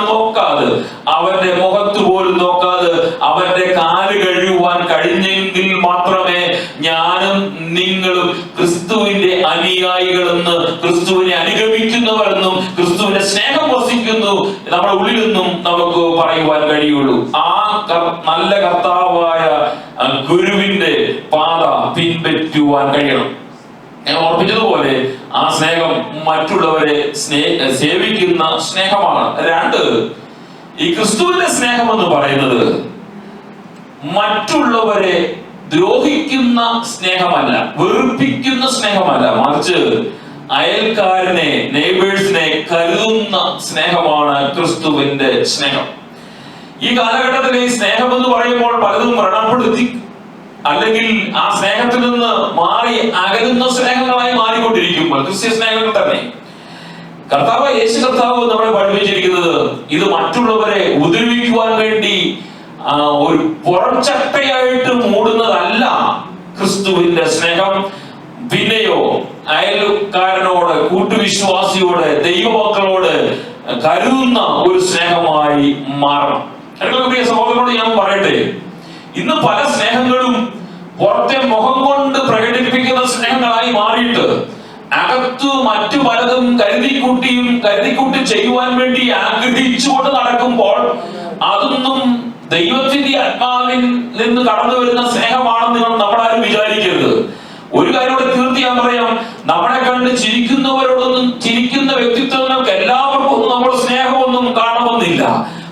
നോക്കാതെ അവന്റെ മുഖത്ത് പോലും നോക്കാതെ അവന്റെ കാല് കഴുകുവാൻ കഴിഞ്ഞെങ്കിൽ മാത്രമേ ഞാനും നിങ്ങളും ക്രിസ്തുവിന്റെ അനുയായികളെന്ന്, ക്രിസ്തുവിനെ അനുഗമിക്കുന്നവരെന്നും ക്രിസ്തുവിന്റെ സ്നേഹം വസിക്കുന്നു നമ്മുടെ ഉള്ളിലെന്നും നമുക്ക് പറയുവാൻ കഴിയുള്ളൂ. ആ നല്ല കർത്താവായ ഗുരുവിന്റെ പാത പിൻപറ്റുവാൻ കഴിയണം. ഞാൻ ഓർപ്പിച്ചതുപോലെ ആ സ്നേഹം മറ്റുള്ളവരെ സേവിക്കുന്ന സ്നേഹമാണ്. 2, ഈ ക്രിസ്തുവിന്റെ സ്നേഹം എന്ന് പറയുന്നത് മറ്റുള്ളവരെ ദ്രോഹിക്കുന്ന സ്നേഹമല്ല, വെറുപ്പിക്കുന്ന സ്നേഹമല്ല, മറിച്ച് അയൽക്കാരനെ, നെയ്ബേഴ്സിനെ കരുതുന്ന സ്നേഹമാണ് ക്രിസ്തുവിന്റെ സ്നേഹം. ഈ കാലഘട്ടത്തിൽ ഈ സ്നേഹം എന്ന് പറയുമ്പോൾ പലതും വ്രണപ്പെടുത്തി അല്ലെങ്കിൽ ആ സ്നേഹത്തിൽ നിന്ന് മാറി അകലുന്ന സ്നേഹങ്ങളായി മാറിക്കൊണ്ടിരിക്കുമ്പോൾ ക്രിസ്തീയ സ്നേഹങ്ങൾ തന്നെ കർത്താവ് യേശു കർത്താവ് നമ്മളെ പഠിപ്പിച്ചിരിക്കുന്നത് ഇത് മറ്റുള്ളവരെ ഉപദ്രവിക്കുവാൻ വേണ്ടി ഒരു പുറംചട്ടയായിട്ട് മൂടുന്നതല്ല ക്രിസ്തുവിന്റെ സ്നേഹം. പിന്നെയോ അയൽക്കാരനോട്, കൂട്ടുവിശ്വാസിയോട്, ദൈവമക്കളോട് കരുതുന്ന ഒരു സ്നേഹമായി മാറണം. പ്രിയ സഹോദരനോട് ഞാൻ പറയട്ടെ, ഇന്ന് പല സ്നേഹങ്ങളും പുറത്തെ മുഖം കൊണ്ട് പ്രകടിപ്പിക്കുന്ന സ്നേഹങ്ങളായി മാറിയിട്ട് അകത്തു മറ്റു പലതും കരുതിക്കൂട്ടി ചെയ്യുവാൻ വേണ്ടി ആഗ്രഹിച്ചുകൊണ്ട് നടക്കുമ്പോൾ അതൊന്നും ദൈവത്തിന്റെ ആത്മാവിൽ നിന്ന് കടന്നു വരുന്ന സ്നേഹമാണെന്ന് നമ്മളാരും വിചാരിക്കരുത്. ഒരു കാര്യം കൂടെ തീർത്ത് ഞാൻ പറയാം, നമ്മളെ കണ്ട് ചിരിക്കുന്നവരോടൊന്നും, ചിരിക്കുന്ന വ്യക്തിത്വങ്ങൾക്ക് എല്ലാവർക്കും ഒന്നും നമ്മൾ സ്നേഹമൊന്നും കാണുമെന്നില്ല.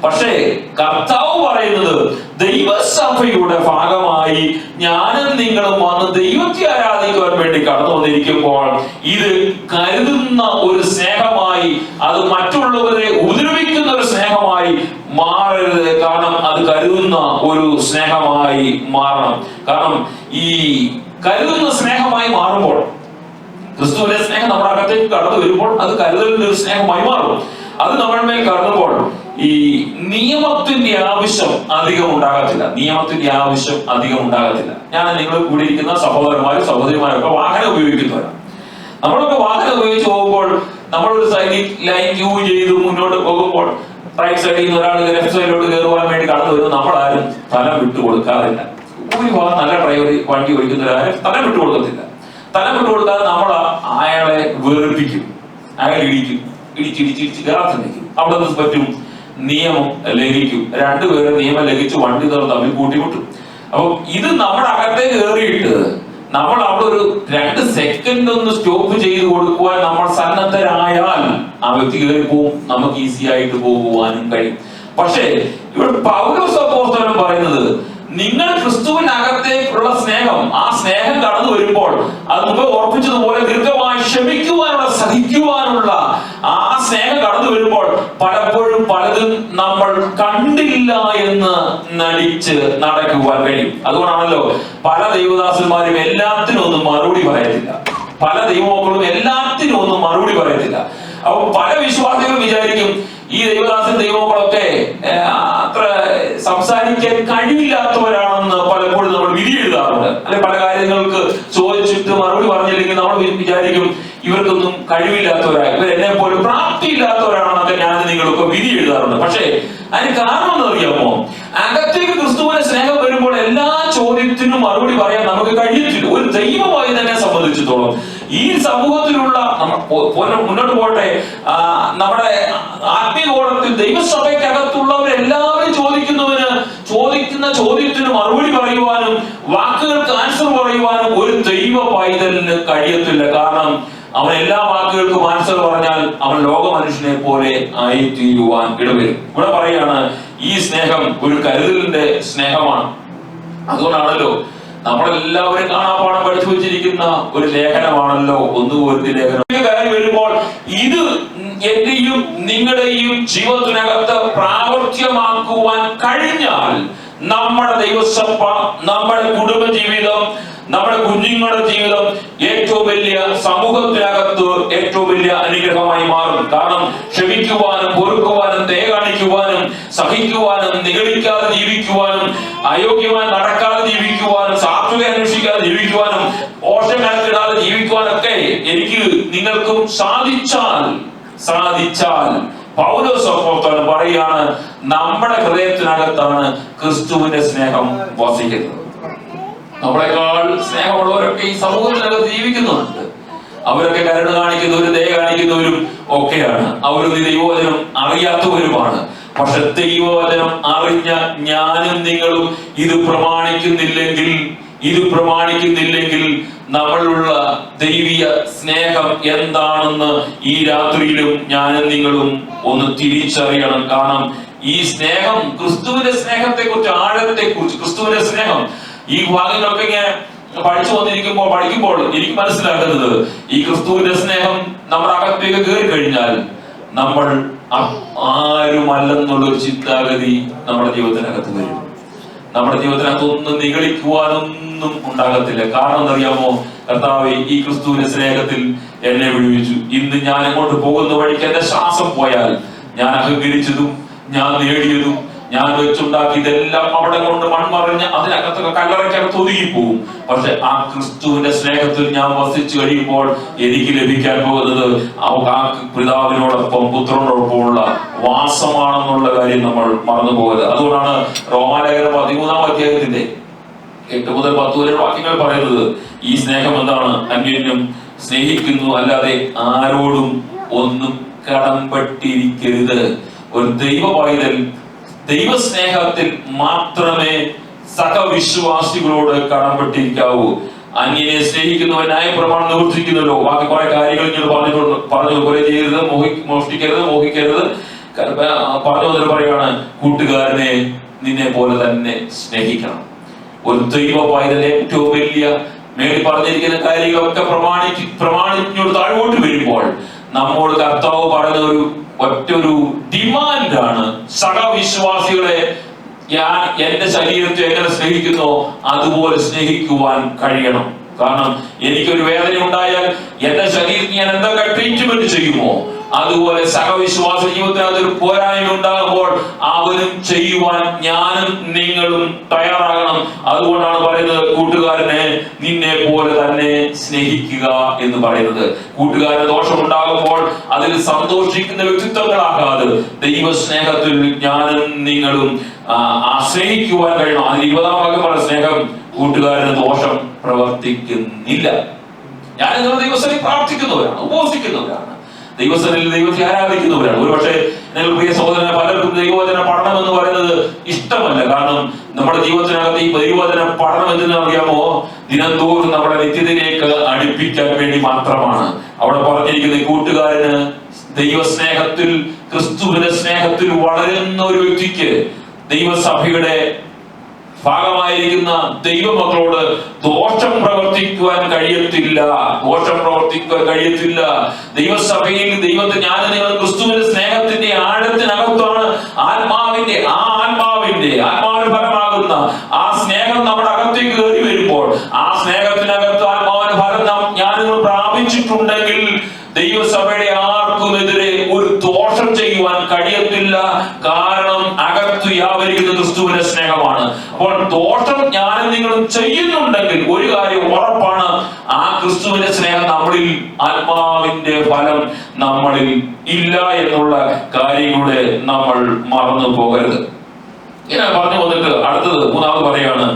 പക്ഷേ കർത്താവ് പറയുന്നത് ദൈവസഭയുടെ ഭാഗമായി ഞാനും നിങ്ങളും വന്ന് ദൈവത്തെ ആരാധിക്കുവാൻ വേണ്ടി കടന്നു വന്നിരിക്കുമ്പോൾ ഇത് കരുതുന്ന ഒരു സ്നേഹമായി, അത് മറ്റുള്ളവരെ ഉപദ്രവിക്കുന്ന ഒരു സ്നേഹമായി മാറരുത്. കാരണം അത് കരുതുന്ന ഒരു സ്നേഹമായി മാറണം. കാരണം ഈ കരുതുന്ന സ്നേഹമായി മാറുമ്പോൾ, ക്രിസ്തുവിന്റെ സ്നേഹം നമ്മുടെ അകത്തേക്ക് കടന്നു വരുമ്പോൾ അത് കരുതലിന്റെ ഒരു സ്നേഹമായി മാറും. അത് നമ്മുടെ മേൽ കടന്നുമ്പോൾ ഈ നിയമത്തിന്റെ ആവശ്യം അധികം ഉണ്ടാകത്തില്ല. ഞാൻ നിങ്ങൾ കൂടി ഇരിക്കുന്ന സഹോദരന്മാരും സഹോദരിമാരൊക്കെ വാഹനം ഉപയോഗിക്കുന്നവരാണ്. നമ്മളൊക്കെ വാഹനം ഉപയോഗിച്ച് പോകുമ്പോൾ നമ്മളൊരു സൈഡിൽ ലൈൻ ക്യൂ ചെയ്ത് മുന്നോട്ട് പോകുമ്പോൾ റൈറ്റ് സൈഡിൽ നിന്ന് ഒരാൾ ലെഫ്റ്റ് സൈഡിലോട്ട് കയറുവാൻ വേണ്ടി കടന്നു വരുന്നത് നമ്മളാരും സ്ഥലം വിട്ടു കൊടുക്കാറില്ല. ഭൂരിഭാഗം നല്ല ഡ്രൈവർ വണ്ടി ഓടിക്കുന്നവരാരും സ്ഥലം വിട്ടു കൊടുക്കത്തില്ല. സ്ഥലം വിട്ടു കൊടുക്കാതെ നമ്മൾ അയാളെ വെറുപ്പിക്കും, അയാൾ ഇടിച്ചിടിച്ച് കയറാൻ നിൽക്കും. അവിടെ നിന്ന് പറ്റും, നിയമം ലംഘിക്കും. രണ്ടുപേരും നിയമം ലംഘിച്ച് വണ്ടി തമ്മിൽ കൂട്ടിമുട്ടും. അപ്പൊ ഇത് നമ്മുടെ അകത്തേക്ക് കയറിയിട്ട് നമ്മൾ അവിടെ ഒരു 2 സെക്കൻഡ് ഒന്ന് സ്റ്റോപ്പ് ചെയ്ത് കൊടുക്കുവാൻ നമ്മൾ സന്നദ്ധരായാൽ ആ വ്യക്തി കയറി പോവും, നമുക്ക് ഈസി ആയിട്ട് പോകുവാനും കഴിയും. പക്ഷേ ഇവിടെ പൗലോസ് അപ്പോസ്തലൻ പറയുന്നത്, നിങ്ങൾ ക്രിസ്തുവിനകത്തേക്കുള്ള സ്നേഹം, ആ സ്നേഹം കടന്നു വരുമ്പോൾ അത് മുമ്പ് ഓർപ്പിച്ചതുപോലെ ദീർഘമായി ക്ഷമിക്കുവാനുള്ള, സഹിക്കുവാനുള്ള ആ സ്നേഹം കടന്നു വരുമ്പോൾ പലപ്പോഴും പലതും നമ്മൾ കണ്ടില്ല എന്ന് നടിച്ച് നടക്കുവാൻ കഴിയും. അതുകൊണ്ടാണല്ലോ പല ദൈവദാസന്മാരും എല്ലാത്തിനും ഒന്നും മറുപടി പറയത്തില്ല. പല ദൈവമക്കളും എല്ലാത്തിനും ഒന്നും മറുപടി പറയത്തില്ല. അപ്പൊ പല വിശ്വാസികളും വിചാരിക്കും ഈ ദൈവദാസൻ ദൈവമക്കളൊക്കെ അത്ര സംസാരിക്കാൻ കഴിവില്ലാത്തവരാണെന്ന് പലപ്പോഴും നമ്മൾ വിധി എഴുതാറുണ്ട്. അല്ലെ, പല കാര്യങ്ങൾക്ക് ചോദിച്ചിട്ട് മറുപടി പറഞ്ഞില്ലെങ്കിൽ നമ്മൾ വിചാരിക്കും ഇവർക്കൊന്നും കഴിവില്ലാത്തവരാണ്, ഇവർ എന്നെ പോലെ പ്രാപ്തിയില്ലാത്തവരാണെന്നൊക്കെ ഞാൻ നിങ്ങളൊക്കെ വിധി എഴുതാറുണ്ട്. പക്ഷേ അതിന് കാരണം എന്ന് അറിയാമോ? അകത്തേക്ക് ക്രിസ്തുവിന്റെ സ്നേഹം വരുമ്പോൾ എല്ലാ ചോദ്യത്തിനും മറുപടി പറയാൻ നമുക്ക് കഴിയത്തില്ല. ഒരു ദൈവമായി തന്നെ സംബന്ധിച്ചിടത്തോളം ഈ സമൂഹത്തിലുള്ള മുന്നോട്ട് പോട്ടെ, നമ്മുടെ ആത്മീയഗോളത്തിൽ ദൈവസഭയ്ക്കകത്തുള്ളവരെല്ലാവരും ചോദിക്കുന്ന ചോദ്യത്തിന് മറുപടി പറയുവാനും വാക്കുകൾക്ക് ആൻസർ പറയുവാനും ഒരു ദൈവ പൈതലിന് കഴിയത്തില്ല. കാരണം അവൻ എല്ലാ വാക്കുകൾക്കും ആൻസർ പറഞ്ഞാൽ അവൻ ലോക മനുഷ്യനെ പോലെ ആയിത്തീരുവാൻ ഇടവരും. ഇവിടെ പറയാണ് ഈ സ്നേഹം ഒരു കരുതലിന്റെ സ്നേഹമാണ്. അതുകൊണ്ടാണല്ലോ നമ്മളെല്ലാവരും കാണാപ്പാഠം പഠിച്ചു വെച്ചിരിക്കുന്ന ഒരു ലേഖനമാണല്ലോ 1 കൊരിന്ത്യർ ലേഖനം. കാര്യം വരുമ്പോൾ ഇത് എന്റെയും നിങ്ങളുടെയും ജീവിതത്തിനകത്ത് പ്രാവർത്തികമാക്കുവാൻ കഴിഞ്ഞാൽ നമ്മുടെ ദൈവസഭ, നമ്മുടെ കുടുംബ ജീവിതം, നമ്മുടെ കുഞ്ഞുങ്ങളുടെ ജീവിതം ഏറ്റവും വലിയ സമൂഹത്തിനകത്ത് ഏറ്റവും വലിയ അനുഗ്രഹമായി മാറും. കാരണം ക്ഷമിക്കുവാനും പൊറുക്കുവാനും ദയ കാണിക്കുവാനും സഹിക്കുവാനും നിഗളിക്കാതെ ജീവിക്കുവാനും അയോഗ്യമായി നടക്കാതെ ജീവിക്കുവാനും സാത്വിക അന്വേഷിക്കാതെ ജീവിക്കുവാനും ഓഷം കണക്കിടാതെ ജീവിക്കുവാനൊക്കെ എനിക്ക് നിങ്ങൾക്കും സാധിച്ചാൽ പൗലോസ് അപ്പോസ്തലൻ പറയാണ്, നമ്മുടെ ഹൃദയത്തിനകത്താണ് ക്രിസ്തുവിന്റെ സ്നേഹം വസിക്കുന്നത്. നമ്മളെക്കാൾ സ്നേഹമുള്ളവരൊക്കെ ഈ സമൂഹത്തിനകത്ത് ജീവിക്കുന്നുണ്ട്. അവരൊക്കെ കരുണ കാണിക്കുന്നവരും ദയ കാണിക്കുന്നവരും ഒക്കെയാണ്. അവർ ദൈവവചനം അറിയാത്തവരുമാണ്. പക്ഷെ ദൈവവചനം അറിഞ്ഞ ഞാനും നിങ്ങളും ഇത് പ്രമാണിക്കുന്നില്ലെങ്കിൽ നമ്മളുള്ള ദൈവീയ സ്നേഹം എന്താണെന്ന് ഈ രാത്രിയിലും ഞാനും നിങ്ങളും ഒന്ന് തിരിച്ചറിയണം. കാരണം ഈ സ്നേഹം, ക്രിസ്തുവിന്റെ സ്നേഹത്തെ കുറിച്ച്, ആഴത്തെ കുറിച്ച്, ക്രിസ്തുവിന്റെ സ്നേഹം ഈ ഭാഗങ്ങളൊക്കെ ഇങ്ങനെ പഠിക്കുമ്പോൾ എനിക്ക് മനസ്സിലാക്കുന്നത് ഈ ക്രിസ്തുവിന്റെ സ്നേഹം നമ്മുടെ അകത്തേക്ക് കയറി കഴിഞ്ഞാൽ നമ്മൾ ആരുമല്ലെന്നുള്ളൊരു ചിന്താഗതി നമ്മുടെ ജീവിതത്തിനകത്ത് വരും. നമ്മുടെ ജീവിതത്തിനകത്ത് ഒന്നും നിഗളിക്കുവാനൊന്നും ഉണ്ടാകത്തില്ല. കാരണം എന്നറിയാമോ? കർത്താവേ, ഈ ക്രിസ്തുവിന്റെ സ്നേഹത്തിൽ എന്നെ വിടുവിച്ചു. ഇന്ന് ഞാൻ അങ്ങോട്ട് പോകുന്ന വഴിക്ക് എന്റെ ശ്വാസം പോയാൽ ഞാൻ അഹങ്കരിച്ചതും ഞാൻ നേടിയതും ഞാൻ വെച്ചുണ്ടാക്കിയതെല്ലാം അവിടെ കൊണ്ട് മൺമറിഞ്ഞ് അതിനകത്തൊക്കെ കല്ലറയ്ക്കകത്ത് ഒതുങ്ങിപ്പോവും. പക്ഷെ ആ ക്രിസ്തുവിന്റെ സ്നേഹത്തിൽ ഞാൻ വസിച്ചു കഴിയുമ്പോൾ എനിക്ക് ലഭിക്കാൻ പോകുന്നത് ആ പിതാവിനോടൊപ്പം പുത്രനോടൊപ്പമുള്ള വാസമാണെന്നുള്ള കാര്യം നമ്മൾ മറന്നു പോകരുത്. അതുകൊണ്ടാണ് റോമാലേഖനം 13-ാം അധ്യായത്തിന്റെ 8 മുതൽ 10 വരെ വാക്യങ്ങൾ പറയുന്നത്, ഈ സ്നേഹം എന്താണ്? അന്യോന്യം സ്നേഹിക്കുന്നു, അല്ലാതെ ആരോടും ഒന്നും കടംപെട്ടിരിക്കരുത്. ഒരു ദൈവ പൈതൽ ദൈവസ്നേഹത്തിൽ മാത്രമേ സഹവിശ്വാസികളോട് കടംപെട്ടിരിക്കാവൂ. അന്യനെ സ്നേഹിക്കുന്നവൻ ന്യായപ്രമാണം നിവർത്തിക്കുന്നല്ലോ. ബാക്കി കുറെ കാര്യങ്ങൾ പറഞ്ഞു. കുറെ ചെയ്യരുത്, മോഷ്ടിക്കരുത്, മോഹിക്കരുത് പറഞ്ഞു വന്നിട്ട് പറയാണ്, കൂട്ടുകാരനെ നിന്നെ പോലെ തന്നെ സ്നേഹിക്കണം. ഒരു ദൈവ പൈതൽ ഏറ്റവും വലിയ മേടി പറഞ്ഞിരിക്കുന്ന കാര്യങ്ങളൊക്കെ പ്രമാണിച്ചോട് താഴോട്ട് വരുമ്പോൾ നമ്മോട് കർത്താവ് പറയുന്ന ഒറ്റൊരു ഡിമാൻഡാണ്, സഹവിശ്വാസികളെ ഞാൻ എന്റെ ശരീരത്തെ എങ്ങനെ സ്നേഹിക്കുന്നോ അതുപോലെ സ്നേഹിക്കുവാൻ കഴിയണം. കാരണം എനിക്കൊരു വേദന ഉണ്ടായാൽ എന്റെ ശരീരത്തിന് ഞാൻ എന്തൊക്കെ ട്രീറ്റ്മെന്റ് ചെയ്യുമോ അതുപോലെ സഹവിശ്വാസ ജീവിതത്തിൽ അതൊരു പോരായ്മ ഉണ്ടാകുമ്പോൾ അവനും ചെയ്യുവാൻ ഞാനും നിങ്ങളും തയ്യാറാകണം. അതുകൊണ്ടാണ് പറയുന്നത് കൂട്ടുകാരനെ നിന്നെ പോലെ തന്നെ സ്നേഹിക്കുക എന്ന് പറയുന്നത്. കൂട്ടുകാരന് ദോഷമുണ്ടാകുമ്പോൾ അതിൽ സന്തോഷിക്കുന്ന വ്യക്തിത്വങ്ങളാകാതെ ദൈവസ്നേഹത്തിൽ ഞാനും നിങ്ങളും സ്നേഹിക്കുവാൻ കഴിയണം. അതിൽ 20-ാം വാക്യം പറഞ്ഞ സ്നേഹം കൂട്ടുകാരന് ദോഷം പ്രവർത്തിക്കുന്നില്ല. ഞാൻ നിങ്ങൾ ദൈവസന്നിധിയിൽ പ്രാർത്ഥിക്കുന്നവരാണ്, ഉപവസിക്കുന്നവരാണ്, ദൈവസന്നിധിയിൽ ദൈവത്തെ ആരാധിക്കുന്നവരാണ്. ഒരുപക്ഷെ നിങ്ങൾ പ്രിയ സഹോദരനെ പലർക്കും ദൈവവചന പഠനം എന്ന് പറയുന്നത് ഇഷ്ടമല്ല. കാരണം നമ്മുടെ ജീവിതത്തിനകത്ത് ഈ ദൈവവചന പഠനം എന്തെന്ന് അറിയാമോ, ദിനംതോറും നമ്മുടെ നിത്യതയിലേക്ക് അടുപ്പിക്കാൻ വേണ്ടി മാത്രമാണ്. അവിടെ പറഞ്ഞിരിക്കുന്ന കൂട്ടുകാരന് ദൈവസ്നേഹത്തിൽ, ക്രിസ്തുവിന്റെ സ്നേഹത്തിൽ വളരുന്ന ഒരു വ്യക്തിക്ക് ദൈവസഭയുടെ ഭാഗമായിരിക്കുന്ന ദൈവമക്കളോട് ദോഷം പ്രവർത്തിക്കുവാൻ കഴിയത്തില്ല. ദൈവസഭയിൽ ദൈവത്തെ ഞാൻ നിങ്ങൾ ക്രിസ്തുവിന്റെ സ്നേഹത്തിന്റെ ആഴത്തിനകത്താണ് ആത്മാവിന്റെ ഫലമാകുന്ന ആ സ്നേഹം നമ്മുടെ അകത്തേക്ക് കയറി വരുമ്പോൾ, ആ സ്നേഹത്തിനകത്ത് ആത്മാവിന്റെ ഫലം ഞാൻ നിങ്ങൾ പ്രാപിച്ചിട്ടുണ്ടെങ്കിൽ ദൈവസഭയുടെ ആർക്കുമെതിരെ ഒരു ദോഷം ചെയ്യുവാൻ കഴിയത്തില്ല. കാരണം അകത്ത് വ്യാപരിക്കുന്ന ക്രിസ്തുവിന്റെ സ്നേഹമാണ്. അപ്പോൾ ദോഷം ഞാനും നിങ്ങളും ചെയ്യുന്നുണ്ടെങ്കിൽ ഒരു കാര്യം ഉറപ്പാണ്, ആ ക്രിസ്തുവിന്റെ സ്നേഹം നമ്മളിൽ, ആത്മാവിന്റെ ഫലം നമ്മളിൽ ഇല്ല എന്നുള്ള കാര്യങ്ങളുടെ നമ്മൾ മറന്നു പോകരുത്. ഇങ്ങനെ പറഞ്ഞു വന്നിട്ട് അടുത്തത് 3-ാമത് പറയാണ്,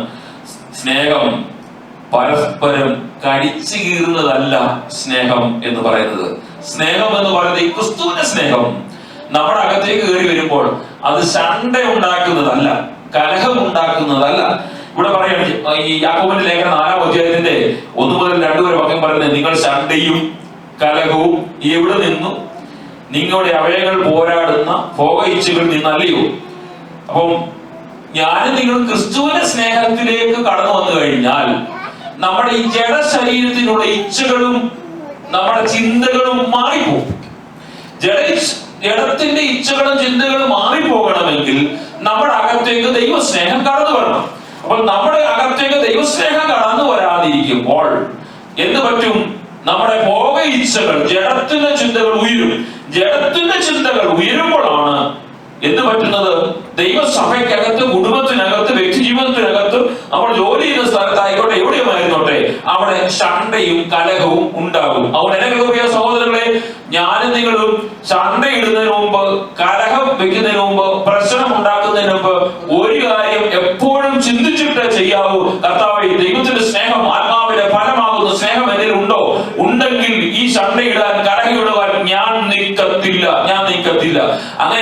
സ്നേഹം പരസ്പരം കടിച്ചു കീറുന്നതല്ല സ്നേഹം എന്ന് പറയുന്നത്. സ്നേഹം എന്ന് പറയുന്നത് ഈ ക്രിസ്തുവിന്റെ സ്നേഹം നമ്മുടെ അകത്തേക്ക് കയറി വരുമ്പോൾ അത് ശണ്ട ഉണ്ടാക്കുന്നതല്ല, കലഹം ഉണ്ടാക്കുന്നതല്ല. ഇവിടെ പറയുകയാണ് ഈ യാക്കോബിന്റെ ലേഖനം 4-ാം അധ്യായത്തിന്റെ 1 മുതൽ 2 വരെ വാക്യം പറയുന്നത്, നിങ്ങൾ ശണ്ടയും കലഹവും എവിടെ നിന്നും നിങ്ങളുടെ അവയവങ്ങൾ പോരാടുന്ന ഭോഗയിച്ഛകളിൽ നിന്നല്ലയോ? അപ്പം ഞാനും നിങ്ങൾ ക്രിസ്തുവിന്റെ സ്നേഹത്തിലേക്ക് കടന്നു വന്നു കഴിഞ്ഞാൽ നമ്മുടെ ഈ ജഡ ശരീരത്തിനുള്ള ഇച്ഛകളും നമ്മുടെ ചിന്തകളും മാറിപ്പോകും. ജഡത്തിന്റെ ഇച്ഛകളും ചിന്തകളും മാറിപ്പോകണമെങ്കിൽ നമ്മുടെ അകത്തേക്ക് ദൈവസ്നേഹം കടന്നു വരണം. അപ്പോൾ നമ്മുടെ അകത്തേക്ക് ദൈവസ്നേഹം കടന്നു വരാതിരിക്കുമ്പോൾ എന്ത് പറ്റും? നമ്മുടെ ഭോഗ ഇച്ഛകൾ, ജഡത്തിന്റെ ചിന്തകൾ ഉയരും. ജഡത്തിന്റെ ചിന്തകൾ ഉയരുമ്പോഴാണ് എന്ത് പറ്റുന്നത്? ദൈവസഭയ്ക്കകത്ത്, കുടുംബത്തിനകത്ത്, വ്യക്തി ജീവിതത്തിനകത്ത്, നമ്മൾ ജോലി ചെയ്യുന്ന സ്ഥലത്തായിക്കോട്ടെ, എവിടെയുമായിരുന്നോട്ടെ, അവിടെ ശണ്ടയും കലഹവും ഉണ്ടാകും. അവിടെ എന്നെ സഹോദരങ്ങളെ, ഞാനും നിങ്ങളും ശണ്ടയിടുന്നതിന് മുമ്പ്, കലഹം വെക്കുന്നതിന് മുമ്പ്, പ്രശ്നം ഉണ്ടാക്കുന്നതിന് മുമ്പ് ഒരു കാര്യം എപ്പോഴും ചിന്തിച്ചിട്ട് ചെയ്യാവൂ. കർത്താവേ, ദൈവത്തിന്റെ സ്നേഹം, ആത്മാവിന്റെ ഫലമാകുന്ന സ്നേഹം എന്നിൽ ഉണ്ടോ? ഉണ്ടെങ്കിൽ ഈ ശണ്ടയിടാൻ, കലഹയിടുവാൻ ഞാൻ നിൽക്കത്തില്ല. അങ്ങനെ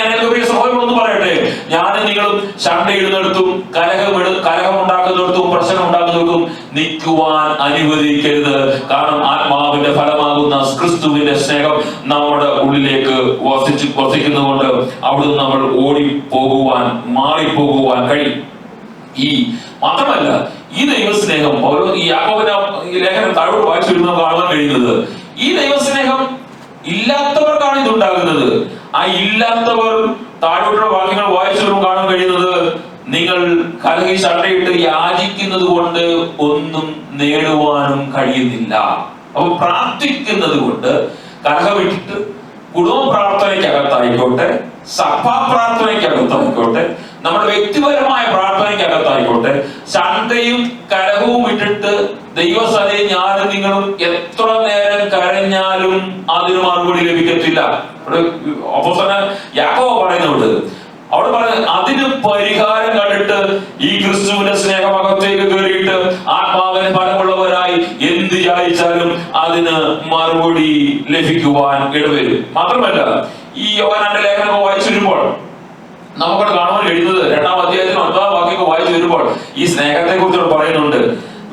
സഹോദരൻ ഒന്ന് പറയട്ടെ, ഞാനും നിങ്ങളും ശണ്ടയിടുന്നിടത്തും കലഹം ഉണ്ടാക്കുന്നിടത്തും പ്രശ്നം ഉണ്ടാക്കുന്നിടത്തും നിൽക്കുവാൻ അനുവദിക്കരുത്. കാരണം ആത്മാവിന്റെ ഫലമാകുന്ന ക്രിസ്തുവിന്റെ സ്നേഹം നമ്മുടെ ഉള്ളിലേക്ക് വസിക്കുന്നതുകൊണ്ട് അവിടുന്ന് നമ്മൾ ഓടിപ്പോകുവാൻ, മാറിപ്പോകുവാൻ കഴിയും. മാത്രമല്ല ഈ ദൈവസ്നേഹം, ഈ യാക്കോബിന്റെ ലേഖനം താഴോട്ട് വായിച്ചു വരുമ്പോൾ കാണാൻ കഴിയുന്നത്, ഈ ദൈവസ്നേഹം ഇല്ലാത്തവർക്കാണ് ഇതുണ്ടാകുന്നത്. ആ ഇല്ലാത്തവർ താഴോട്ടുള്ള വാക്യങ്ങൾ വായിച്ചു വരുമ്പോൾ കാണാൻ കഴിയുന്നത്, നിങ്ങൾ കലഹി ശണ്ടയിട്ട് യാചിക്കുന്നത് കൊണ്ട് ഒന്നും നേടുവാനും കഴിയുന്നില്ല. അപ്പൊ പ്രാർത്ഥിക്കുന്നത് കൊണ്ട് കലഹമിട്ടിട്ട് കുടുംബ പ്രാർത്ഥനയ്ക്കകത്തായിക്കോട്ടെ, സഭാ പ്രാർത്ഥനയ്ക്കകത്തായിക്കോട്ടെ, നമ്മുടെ വ്യക്തിപരമായ പ്രാർത്ഥനയ്ക്കകത്തായിക്കോട്ടെ, ശണ്ടയും കലഹവും ഇട്ടിട്ട് ദൈവസഭയിൽ ഞാനും നിങ്ങളും എത്ര നേരം കരഞ്ഞാലും അതിന് മറുപടി ലഭിക്കത്തില്ല. അപ്പോസ്തലൻ യാക്കോബ് പറയുന്നുണ്ട്, അവിടെ പറഞ്ഞ അതിന് പരിഹാരം കണ്ടിട്ട് ഈ ക്രിസ്തുവിന്റെ സ്നേഹമകത്തേക്ക് കയറിയിട്ട് ആത്മാവിന് ഫലമുള്ളവരായി എന്ത് യാചിച്ചാലും അതിന് മറുപടി ലഭിക്കുവാൻ ഇടവരും. മാത്രമല്ല ഈ യോഹന്നാന്റെ ലേഖനം വായിച്ചു വരുമ്പോൾ നമുക്കവിടെ കാണാൻ കഴിയുന്നത് 2-ാം അധ്യായത്തിൽ 9-ാം വാക്യം വായിച്ചു വരുമ്പോൾ ഈ സ്നേഹത്തെ കുറിച്ച് പറയുന്നുണ്ട്.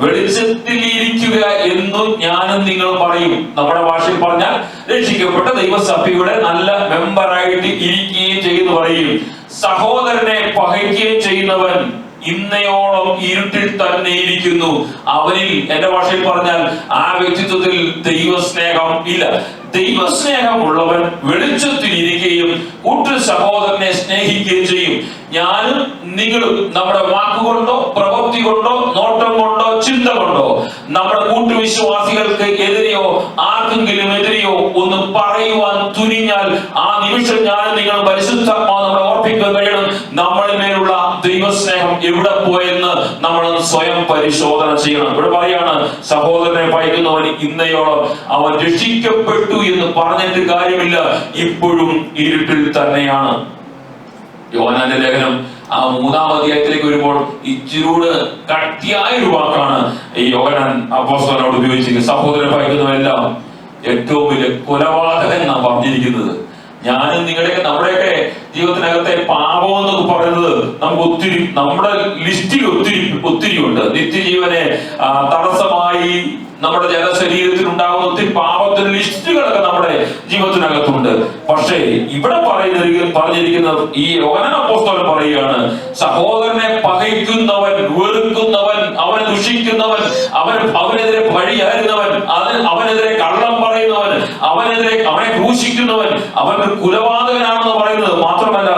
വെളിച്ചത്തിൽ ഇരിക്കുക എന്നും ഞാനും നിങ്ങളും പറയും. നമ്മുടെ ഭാഷയിൽ പറഞ്ഞാൽ രക്ഷിക്കപ്പെട്ട ദൈവസഭയുടെ നല്ല മെമ്പറായിട്ട് ഇരിക്കുകയും ചെയ്യുന്നു പറയും. സഹോദരനെ പകയ്ക്കുകയും ചെയ്യുന്നവൻ ഇന്നയോളം ഇരുട്ടിൽ തന്നെ ഇരിക്കുന്നു. അവനിൽ, എന്റെ ഭാഷയിൽ പറഞ്ഞാൽ, ആ വ്യക്തിത്വത്തിൽ ദൈവസ്നേഹം ഇല്ല. ദൈവസ്നേഹമുള്ളവൻ വെളിച്ചത്തിലിരിക്കുകയും കൂട്ടു സഹോദരനെ സ്നേഹിക്കുകയും ചെയ്യും. ഞാനും നിങ്ങളും നമ്മുടെ വാക്കുകൊണ്ടോ പ്രവൃത്തി കൊണ്ടോ നോട്ടം കൊണ്ടോ ചിന്ത കൊണ്ടോ നമ്മുടെ കൂട്ടുവിശ്വാസികൾക്ക് എതിരെയോ ആർക്കെങ്കിലും എതിരെയോ ഒന്ന് പറയുവാൻ തുനിഞ്ഞാൽ ആ നിമിഷം ഞാനും നിങ്ങൾ പരിശുദ്ധാത്മാവ് നമ്മളെ ഓർപ്പിക്കാൻ കഴിയണം. നമ്മളിൽ മേലുള്ള ദൈവസ്നേഹം എവിടെ പോയെന്ന് നമ്മൾ സ്വയം പരിശോധന ചെയ്യണം. ഇവിടെ പറയാണ്, സഹോദരനെ പഴിക്കുന്നവൻ ഇന്നയോളം അവൻ രക്ഷിക്കപ്പെട്ടു എന്ന് പറഞ്ഞിട്ട് കാര്യമില്ല, ഇപ്പോഴും ഇരുട്ടിൽ തന്നെയാണ്. യോഹന്നാന്റെ ലേഖനം ആ 3-ാം അധ്യായത്തിലേക്ക് വരുമ്പോൾ ഇച്ചിരൂടെ കട്ടിയായ ഒരു വാക്കാണ് ഈ യോഹന്നാൻ അപ്പോസ്തലനോട് ഉപയോഗിച്ചിരിക്കുന്നത്. സഹോദരനെ പഴിക്കുന്നവരെല്ലാം ഏറ്റവും വലിയ കൊലപാതകൻ എന്നാണ് പറഞ്ഞിരിക്കുന്നത്. ഞാനും നമ്മുടെയൊക്കെ ജീവിതത്തിനകത്തെ പാപം എന്നൊക്കെ പറയുന്നത് നമുക്ക് ഒത്തിരി, നമ്മുടെ ലിസ്റ്റിൽ ഒത്തിരി ഉണ്ട്. നിത്യജീവനെ തടസ്സമായി നമ്മുടെ ജനശരീരത്തിൽ ഉണ്ടാകുന്ന ഒത്തിരി പാപത്തിന്റെ ലിസ്റ്റുകളൊക്കെ നമ്മുടെ ജീവിതത്തിനകത്തുണ്ട്. പക്ഷേ ഇവിടെ പറഞ്ഞിരിക്കുന്നത്, ഈ യോഹന്നാൻ അപ്പോസ്തലൻ പറയുകയാണ്, സഹോദരനെ പകയ്ക്കുന്നവൻ, വെറുക്കുന്നവൻ, അവനെ ദുഷിക്കുന്നവൻ, അവനെതിരെ പഴിയായിരുന്നവൻ, അവനെതിരെ കള്ളം പറയുന്നവൻ, അവനെ ക്രൂശിക്കുന്നവൻ, അവൻ കുലപാതകനാണെന്ന് പറയുന്നത് മാത്രമല്ല,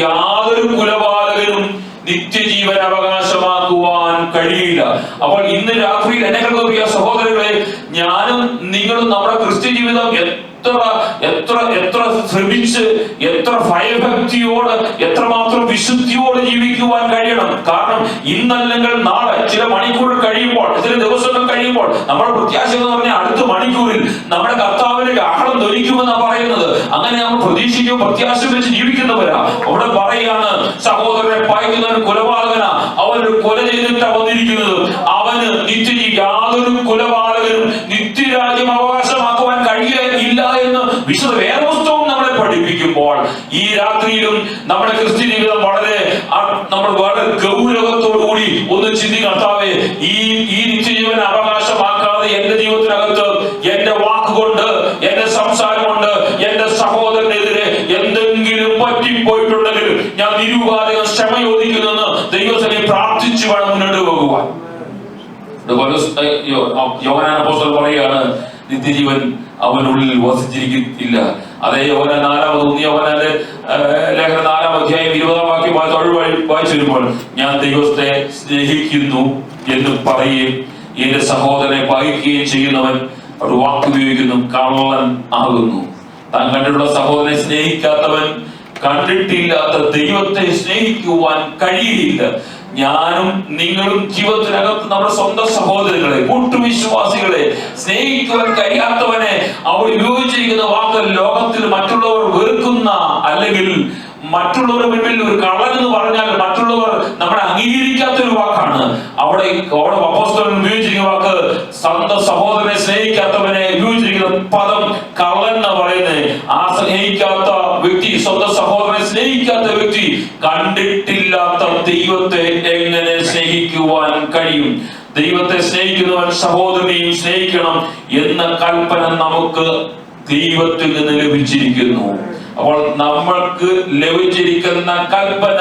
യാതൊരു കുലപാതകനും നിത്യജീവൻ അവകാശമാക്കുവാൻ കഴിയില്ല. അപ്പോൾ ഇന്ന് രാത്രിയിൽ എന്നെ കേൾക്കുന്ന സഹോദരങ്ങളെ, ഞാനും നിങ്ങളും നമ്മുടെ ക്രിസ്ത്യ ജീവിതം എത്ര ശ്രമിച്ച്, എത്ര ഭയഭക്തിയോട്, എത്രമാത്രം വിശുദ്ധിയോട് ജീവിക്കുവാൻ കഴിയണം. കാരണം ഇന്നല്ലെങ്കിൽ നാളെ, ചില മണിക്കൂർ കഴിയുമ്പോൾ, ചില ദിവസങ്ങൾ കഴിയുമ്പോൾ, നമ്മുടെ പ്രത്യാശ എന്ന് പറഞ്ഞാൽ അടുത്ത മണിക്കൂറിൽ നമ്മുടെ കർത്താവിന്റെ ആഹ്ലം ധരിക്കുമെന്നാണ് പറയുന്നത്. അങ്ങനെ നമ്മൾ പ്രതീക്ഷിക്കുകയും പ്രത്യാശ വെച്ച് ജീവിക്കുന്നവരാ. അവിടെ പറയാണ്, സഹോദരനെ പഴിക്കുന്നവൻ കൊലപാതകനാ, അവനൊരു കൊല ചെയ്തിട്ടാ വന്നിരിക്കുന്നത്. അവന് യാതൊരു കൊലപാതകനും നിത്യരാജ്യം അവകാശമാക്കുവാൻ കഴിയില്ല എന്ന് വിശുദ്ധ വേദപുസ്തകം നമ്മളെ പഠിപ്പിക്കുമ്പോൾ, ഈ രാത്രിയിലും നമ്മുടെ ക്രിസ്ത്യ ജീവിതം നമ്മൾ വളരെ ഗൗരവത്തോടുകൂടി ഒന്ന് ചിന്തിക്കണം. കർത്താവേ, ഈ നിത്യജീവൻ അവകാശമാക്കാതെ എന്റെ ജീവിതത്തിനകത്ത് എന്റെ വാക്കുകൊണ്ട്, എന്റെ സംസാരം കൊണ്ട് എന്റെ സഹോദരനെതിരെ എന്തെങ്കിലും പറ്റിപ്പോയിട്ടുണ്ടെങ്കിൽ ഞാൻ നിരുപാധികം ക്ഷമയോദിക്കുന്നെന്ന് ദൈവത്തിനെ പ്രാർത്ഥിച്ചു വേണം മുന്നോട്ട് പോകുവാൻ. യോഹന്നാൻ അപ്പോസ്തലൻ പറയുകയാണ്, നിത്യജീവൻ അവനുള്ളിൽ വസിച്ചിരിക്കില്ല. അതേ യോഹന്നാൻ 4-ാമത്തെ ലേഖനം 4-ാം അധ്യായം 20-ാം വാക്യം വായിച്ചു വരുമ്പോൾ, ഞാൻ ദൈവത്തെ സ്നേഹിക്കുന്നു എന്ന് പറയുകയും എന്റെ സഹോദരനെ പകയ്ക്കുകയും ചെയ്യുന്നവൻ, ഒരു വാക്ക് ഉപയോഗിക്കുന്നു, കള്ളൻ ആകുന്നു. താൻ കണ്ടിട്ടുള്ള സഹോദരനെ സ്നേഹിക്കാത്തവൻ കണ്ടിട്ടില്ലാത്ത ദൈവത്തെ സ്നേഹിക്കുവാൻ കഴിയില്ല. ഞാനും നിങ്ങളും ജീവിതത്തിനകത്ത് നമ്മുടെ സ്വന്തം സഹോദരങ്ങളെ, കൂട്ടുവിശ്വാസികളെ സ്നേഹിക്കുവാൻ കഴിയാത്തവനെ അവിടെ ഉപയോഗിച്ചിരിക്കുന്ന വാക്ക് ലോകത്തിൽ മറ്റുള്ളവർ വെറുക്കുന്ന, അല്ലെങ്കിൽ മറ്റുള്ളവരുടെ മുന്നിൽ ഒരു കള്ളൻ എന്ന് പറഞ്ഞാൽ മറ്റുള്ളവർ നമ്മളെ അംഗീകരിക്കാത്ത ഒരു വാക്കാണ്. അവിടെ അപ്പോസ്തലൻ ഉപയോഗിച്ചിരിക്കുന്ന വാക്ക്, സ്വന്തം സഹോദരനെ സ്നേഹിക്കാത്തവനെ ഉപയോഗിച്ചിരിക്കുന്ന പദം കള്ളൻ എന്ന് പറയുന്നത്. ആ സ്നേഹിക്കാത്ത വ്യക്തി, സ്വന്തം സഹോദരനെ സ്നേഹിക്കാത്ത വ്യക്തി കണ്ടിട്ടില്ലാത്ത ദൈവത്തെ എങ്ങനെ സ്നേഹിക്കുവാൻ കഴിയും? ദൈവത്തെ സ്നേഹിക്കുന്നവൻ സഹോദരനെയും സ്നേഹിക്കണം എന്ന കൽപ്പന നമുക്ക് ദൈവത്തിൽ നിന്ന് ലഭിച്ചിരിക്കുന്നു. അപ്പോൾ നമ്മൾക്ക് ലഭിച്ചിരിക്കുന്ന കൽപ്പന,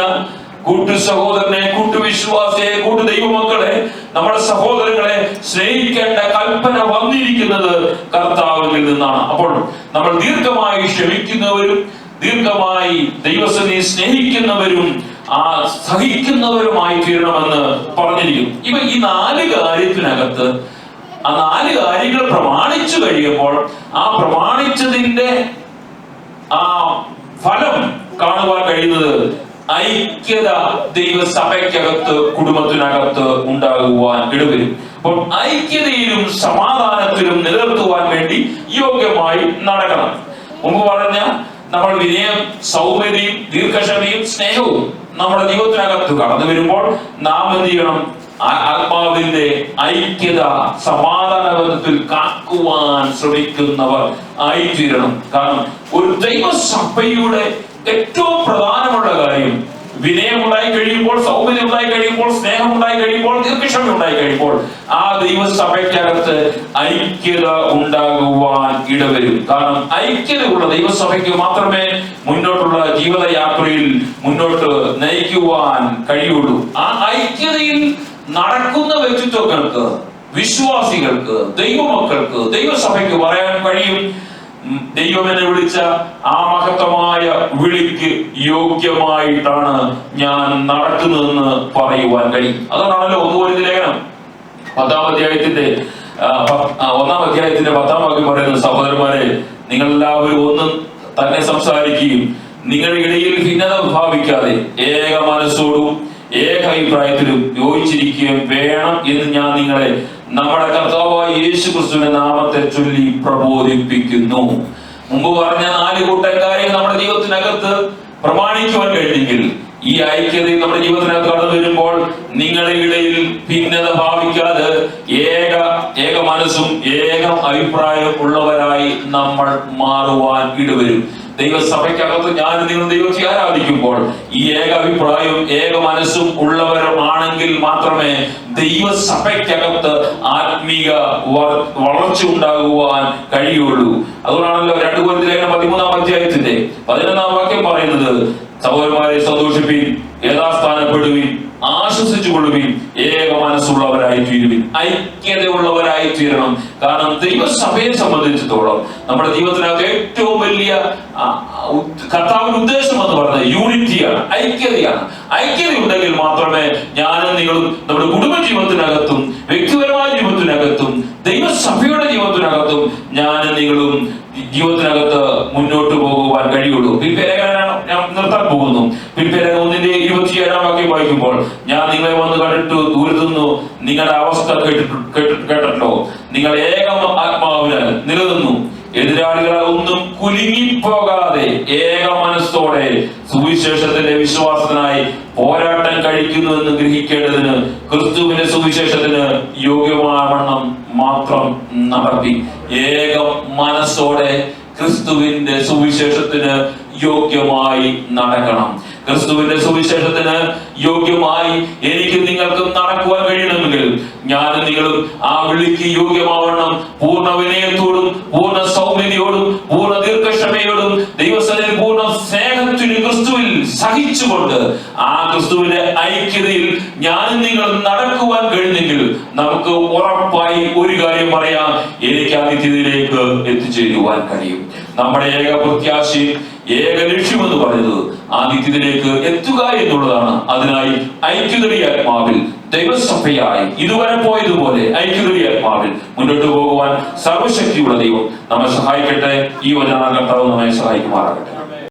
കൂട്ടു സഹോദരനെ, കൂട്ടുവിശ്വാസിയെ, കൂട്ടു ദൈവമക്കളെ, നമ്മുടെ സഹോദരങ്ങളെ സ്നേഹിക്കേണ്ട കൽപ്പന വന്നിരിക്കുന്നത് കർത്താവിൽ നിന്നാണ്. അപ്പോൾ നമ്മൾ ദീർഘമായി ക്ഷമിക്കുന്നവരും, ദീർഘമായി ദൈവത്തെ സ്നേഹിക്കുന്നവരും, സഹിക്കുന്നവരുമായി തീരണമെന്ന് പറഞ്ഞിരിക്കും. ഈ 4 കാര്യത്തിനകത്ത് ആ 4 കാര്യങ്ങൾ പ്രമാണിച്ചു കഴിയുമ്പോൾ, ആ പ്രമാണിച്ചതിന്റെ ആ ഫലം കാണുവാൻ കഴിയുന്നത് ഐക്യത ദൈവസഭയ്ക്കകത്ത്, കുടുംബത്തിനകത്ത് ഉണ്ടാകുവാൻ ഇടവരും. അപ്പോൾ ഐക്യതയിലും സമാധാനത്തിലും നിലനിർത്തുവാൻ വേണ്ടി യോഗ്യമായി നടക്കണം. മുമ്പ് പറഞ്ഞ നമ്മൾ വിനയം, സൗമ്യതയും ദീർഘക്ഷമയും സ്നേഹവും നമ്മുടെ ജീവിതത്തിനകത്ത് കടന്നു വരുമ്പോൾ നാം എന്ത് ചെയ്യണം? ആത്മാവിന്റെ ഐക്യത, സമാധാനബന്ധത്തിൽ കാക്കുവാൻ ശ്രമിക്കുന്നവർ ആയിത്തീരണം. കാരണം ഒരു ദൈവസഭയുടെ ഏറ്റവും പ്രധാനമുള്ള കാര്യം വിനയം ഉണ്ടായി കഴിയുമ്പോൾ, സൗമ്യത ഉണ്ടായി കഴിയുമ്പോൾ, സ്നേഹം ഉണ്ടായി കഴിയുമ്പോൾ, ദീർഘക്ഷമ ഉണ്ടായി കഴിയുമ്പോൾ ആ ദൈവസഭയ്ക്കകത്ത് ഐക്യത ഉണ്ടാകുവാൻ ഇടവരും. കാരണം ഐക്യതയുള്ള ദൈവസഭയ്ക്ക് മാത്രമേ മുന്നോട്ടുള്ള ജീവിതയാത്രയിൽ മുന്നോട്ട് നയിക്കുവാൻ കഴിയുള്ളൂ. ആ ഐക്യതയിൽ നടക്കുന്ന വ്യക്തിത്വങ്ങൾക്ക് വിശ്വാസികൾക്ക്, ദൈവമക്കൾക്ക്, ദൈവസഭയ്ക്ക് പറയാൻ കഴിയും, ദൈവം എന്നെ വിളിച്ച ആ മഹത്തമായ വിളിക്ക് യോഗ്യമായിട്ടാണ് ഞാൻ നടക്കുന്നതെന്ന് പറയുവാൻ കഴിയും. അതുകൊണ്ടാണല്ലോ 1 കൊരിന്ത്യർ ലേഖനം 10-ാം അധ്യായത്തിന്റെ 10-ാം വാക്യം പറയുന്നത്, സഹോദരന്മാരെ, നിങ്ങളെല്ലാവരും ഒന്ന് തന്നെ സംസാരിക്കുകയും നിങ്ങളുടെ ഇടയിൽ ഭിന്നത ഭാവിക്കാതെ ഏക മനസ്സോടും ഏക അഭിപ്രായത്തിലും യോജിച്ചിരിക്കുകയും വേണം എന്ന് ഞാൻ നിങ്ങളെ നമ്മുടെ കർത്താവായ യേശു ക്രിസ്തുവിന്റെ നാമത്തെ ചൊല്ലി പ്രബോധിപ്പിക്കുന്നു. മുമ്പ് പറഞ്ഞ 4 കൂട്ടം കാര്യങ്ങൾ നമ്മുടെ ജീവിതത്തിനകത്ത് പ്രമാണിക്കുവാൻ കഴിഞ്ഞെങ്കിൽ ഈ ഐക്യതയിൽ നമ്മുടെ ജീവിതത്തിനകത്ത് കടന്നു വരുമ്പോൾ നിങ്ങളുടെ ഇടയിൽ ഭിന്നത ഭാവിക്കാതെ ഏക മനസ്സും ഏക അഭിപ്രായം ഉള്ളവരായി നമ്മൾ മാറുവാൻ ഇടവരും. ദൈവസഭയ്ക്കകത്ത് ഞാൻ നിങ്ങൾ ദൈവത്തെ ആരാധിക്കുമ്പോൾ ഈ ഏക അഭിപ്രായവും ഏക മനസ്സും ഉള്ളവരുമാണെങ്കിൽ മാത്രമേ ദൈവസഭയ്ക്കകത്ത് ആത്മീക വളർച്ച ഉണ്ടാകുവാൻ കഴിയുള്ളൂ. അതുകൊണ്ടാണല്ലോ 2 കൊരിന്ത്യർ ലേഖനം 13-ാം അധ്യായത്തിന്റെ 11-ാം വാക്യം പറയുന്നത്, സഹോദരന്മാരെ സന്തോഷിപ്പിൻ, യഥാസ്ഥാനപ്പെടുവിൻ, ആശ്വസിച്ചുകൊള്ളുവിൻ, ഏക മനസ്സുള്ളവരായി തീരുവിൻ, ഐക്യതയുള്ളവരായി തീരണം. കാരണം ദൈവസഭയെ സംബന്ധിച്ചിടത്തോളം നമ്മുടെ ജീവിതത്തിനകത്ത് ഏറ്റവും വലിയ കർത്താവിന്റെ ഉദ്ദേശം എന്ന് പറയുന്നത് യൂണിറ്റിയാണ്, ഐക്യതയാണ്. ഐക്യത ഉണ്ടെങ്കിൽ മാത്രമേ ഞാനും നിങ്ങളും നമ്മുടെ കുടുംബ ജീവിതത്തിനകത്തും വ്യക്തിപരമായ ജീവിതത്തിനകത്തും ദൈവസഭയുടെ ജീവിതത്തിനകത്തും ഞാനും നിങ്ങളും ജീവിതത്തിനകത്ത് മുന്നോട്ട് പോകുവാൻ കഴിയുള്ളൂ. ഞാൻ നിർത്താൻ പോകുന്നു. ഫിലിപ്പിയർ 1:27 വാക്യം വായിക്കുമ്പോൾ, ഞാൻ നിങ്ങളെ വന്ന് കണ്ടിട്ട് ദൂരത്തുനിന്നു നിങ്ങളുടെ അവസ്ഥ കേട്ടിട്ടോ, നിങ്ങൾ ഏക ആത്മാവിനാൽ നിലനിന്നു എതിരാളികളാൽ ഒന്നും കുലുങ്ങിപ്പോകാതെ ഏക മനസ്സോടെ സുവിശേഷത്തിന്റെ വിശ്വാസത്തിനായി പോരാട്ടം കഴിക്കുന്നുവെന്ന് ഗ്രഹിക്കേണ്ടതിന് ക്രിസ്തുവിന്റെ സുവിശേഷത്തിന് യോഗ്യമാവണ്ണം മാത്രം നടത്തി. ഏക മനസ്സോടെ ക്രിസ്തുവിന്റെ സുവിശേഷത്തിന് യോഗ്യമായി നടക്കണം. ക്രിസ്തുവിന്റെ സുവിശേഷത്തിന് യോഗ്യമായി എനിക്ക് നിങ്ങൾക്ക് നടക്കുവാൻ കഴിയണമെങ്കിൽ ഞാനും നിങ്ങളും ആ വിളിക്ക് യോഗ്യമാവണം. പൂർണ്ണ വിനയത്തോടും പൂർണ്ണ സൗമ്യതയോടും പൂർണ്ണ ദീർഘക്ഷമയോടും ദൈവസന്നിധിയിൽ പൂർണ്ണ സ്നേഹത്തിന് ക്രിസ്തുവിൽ സഹിച്ചുകൊണ്ട് ആ ക്രിസ്തുവിന്റെ ഐക്യതയിൽ ഞാനും നിങ്ങൾ നടക്കുവാൻ കഴിഞ്ഞെങ്കിൽ നമുക്ക് ഉറപ്പായി ഒരു കാര്യം പറയാം, എനിക്ക് ആ നിത്യതയിലേക്ക് എത്തിച്ചേരുവാൻ കഴിയും. നമ്മുടെ ഏക പ്രത്യാശയും ഏക ലക്ഷ്യമെന്ന് പറയുന്നത് ആ നിത്യത്തിലേക്ക് എത്തുക എന്നുള്ളതാണ്. അതിനായി ഐക്യതയുടെ ആത്മാവിൽ ദൈവസഭയായി ഇതുവരെ പോയതുപോലെ ഐക്യതയുടെ ആത്മാവിൽ മുന്നോട്ട് പോകുവാൻ സർവശക്തിയുള്ള ദൈവം നമ്മെ സഹായിക്കട്ടെ. ഈ വചനം കർത്താവ് നമ്മെ സഹായിക്കുമാറാകട്ടെ.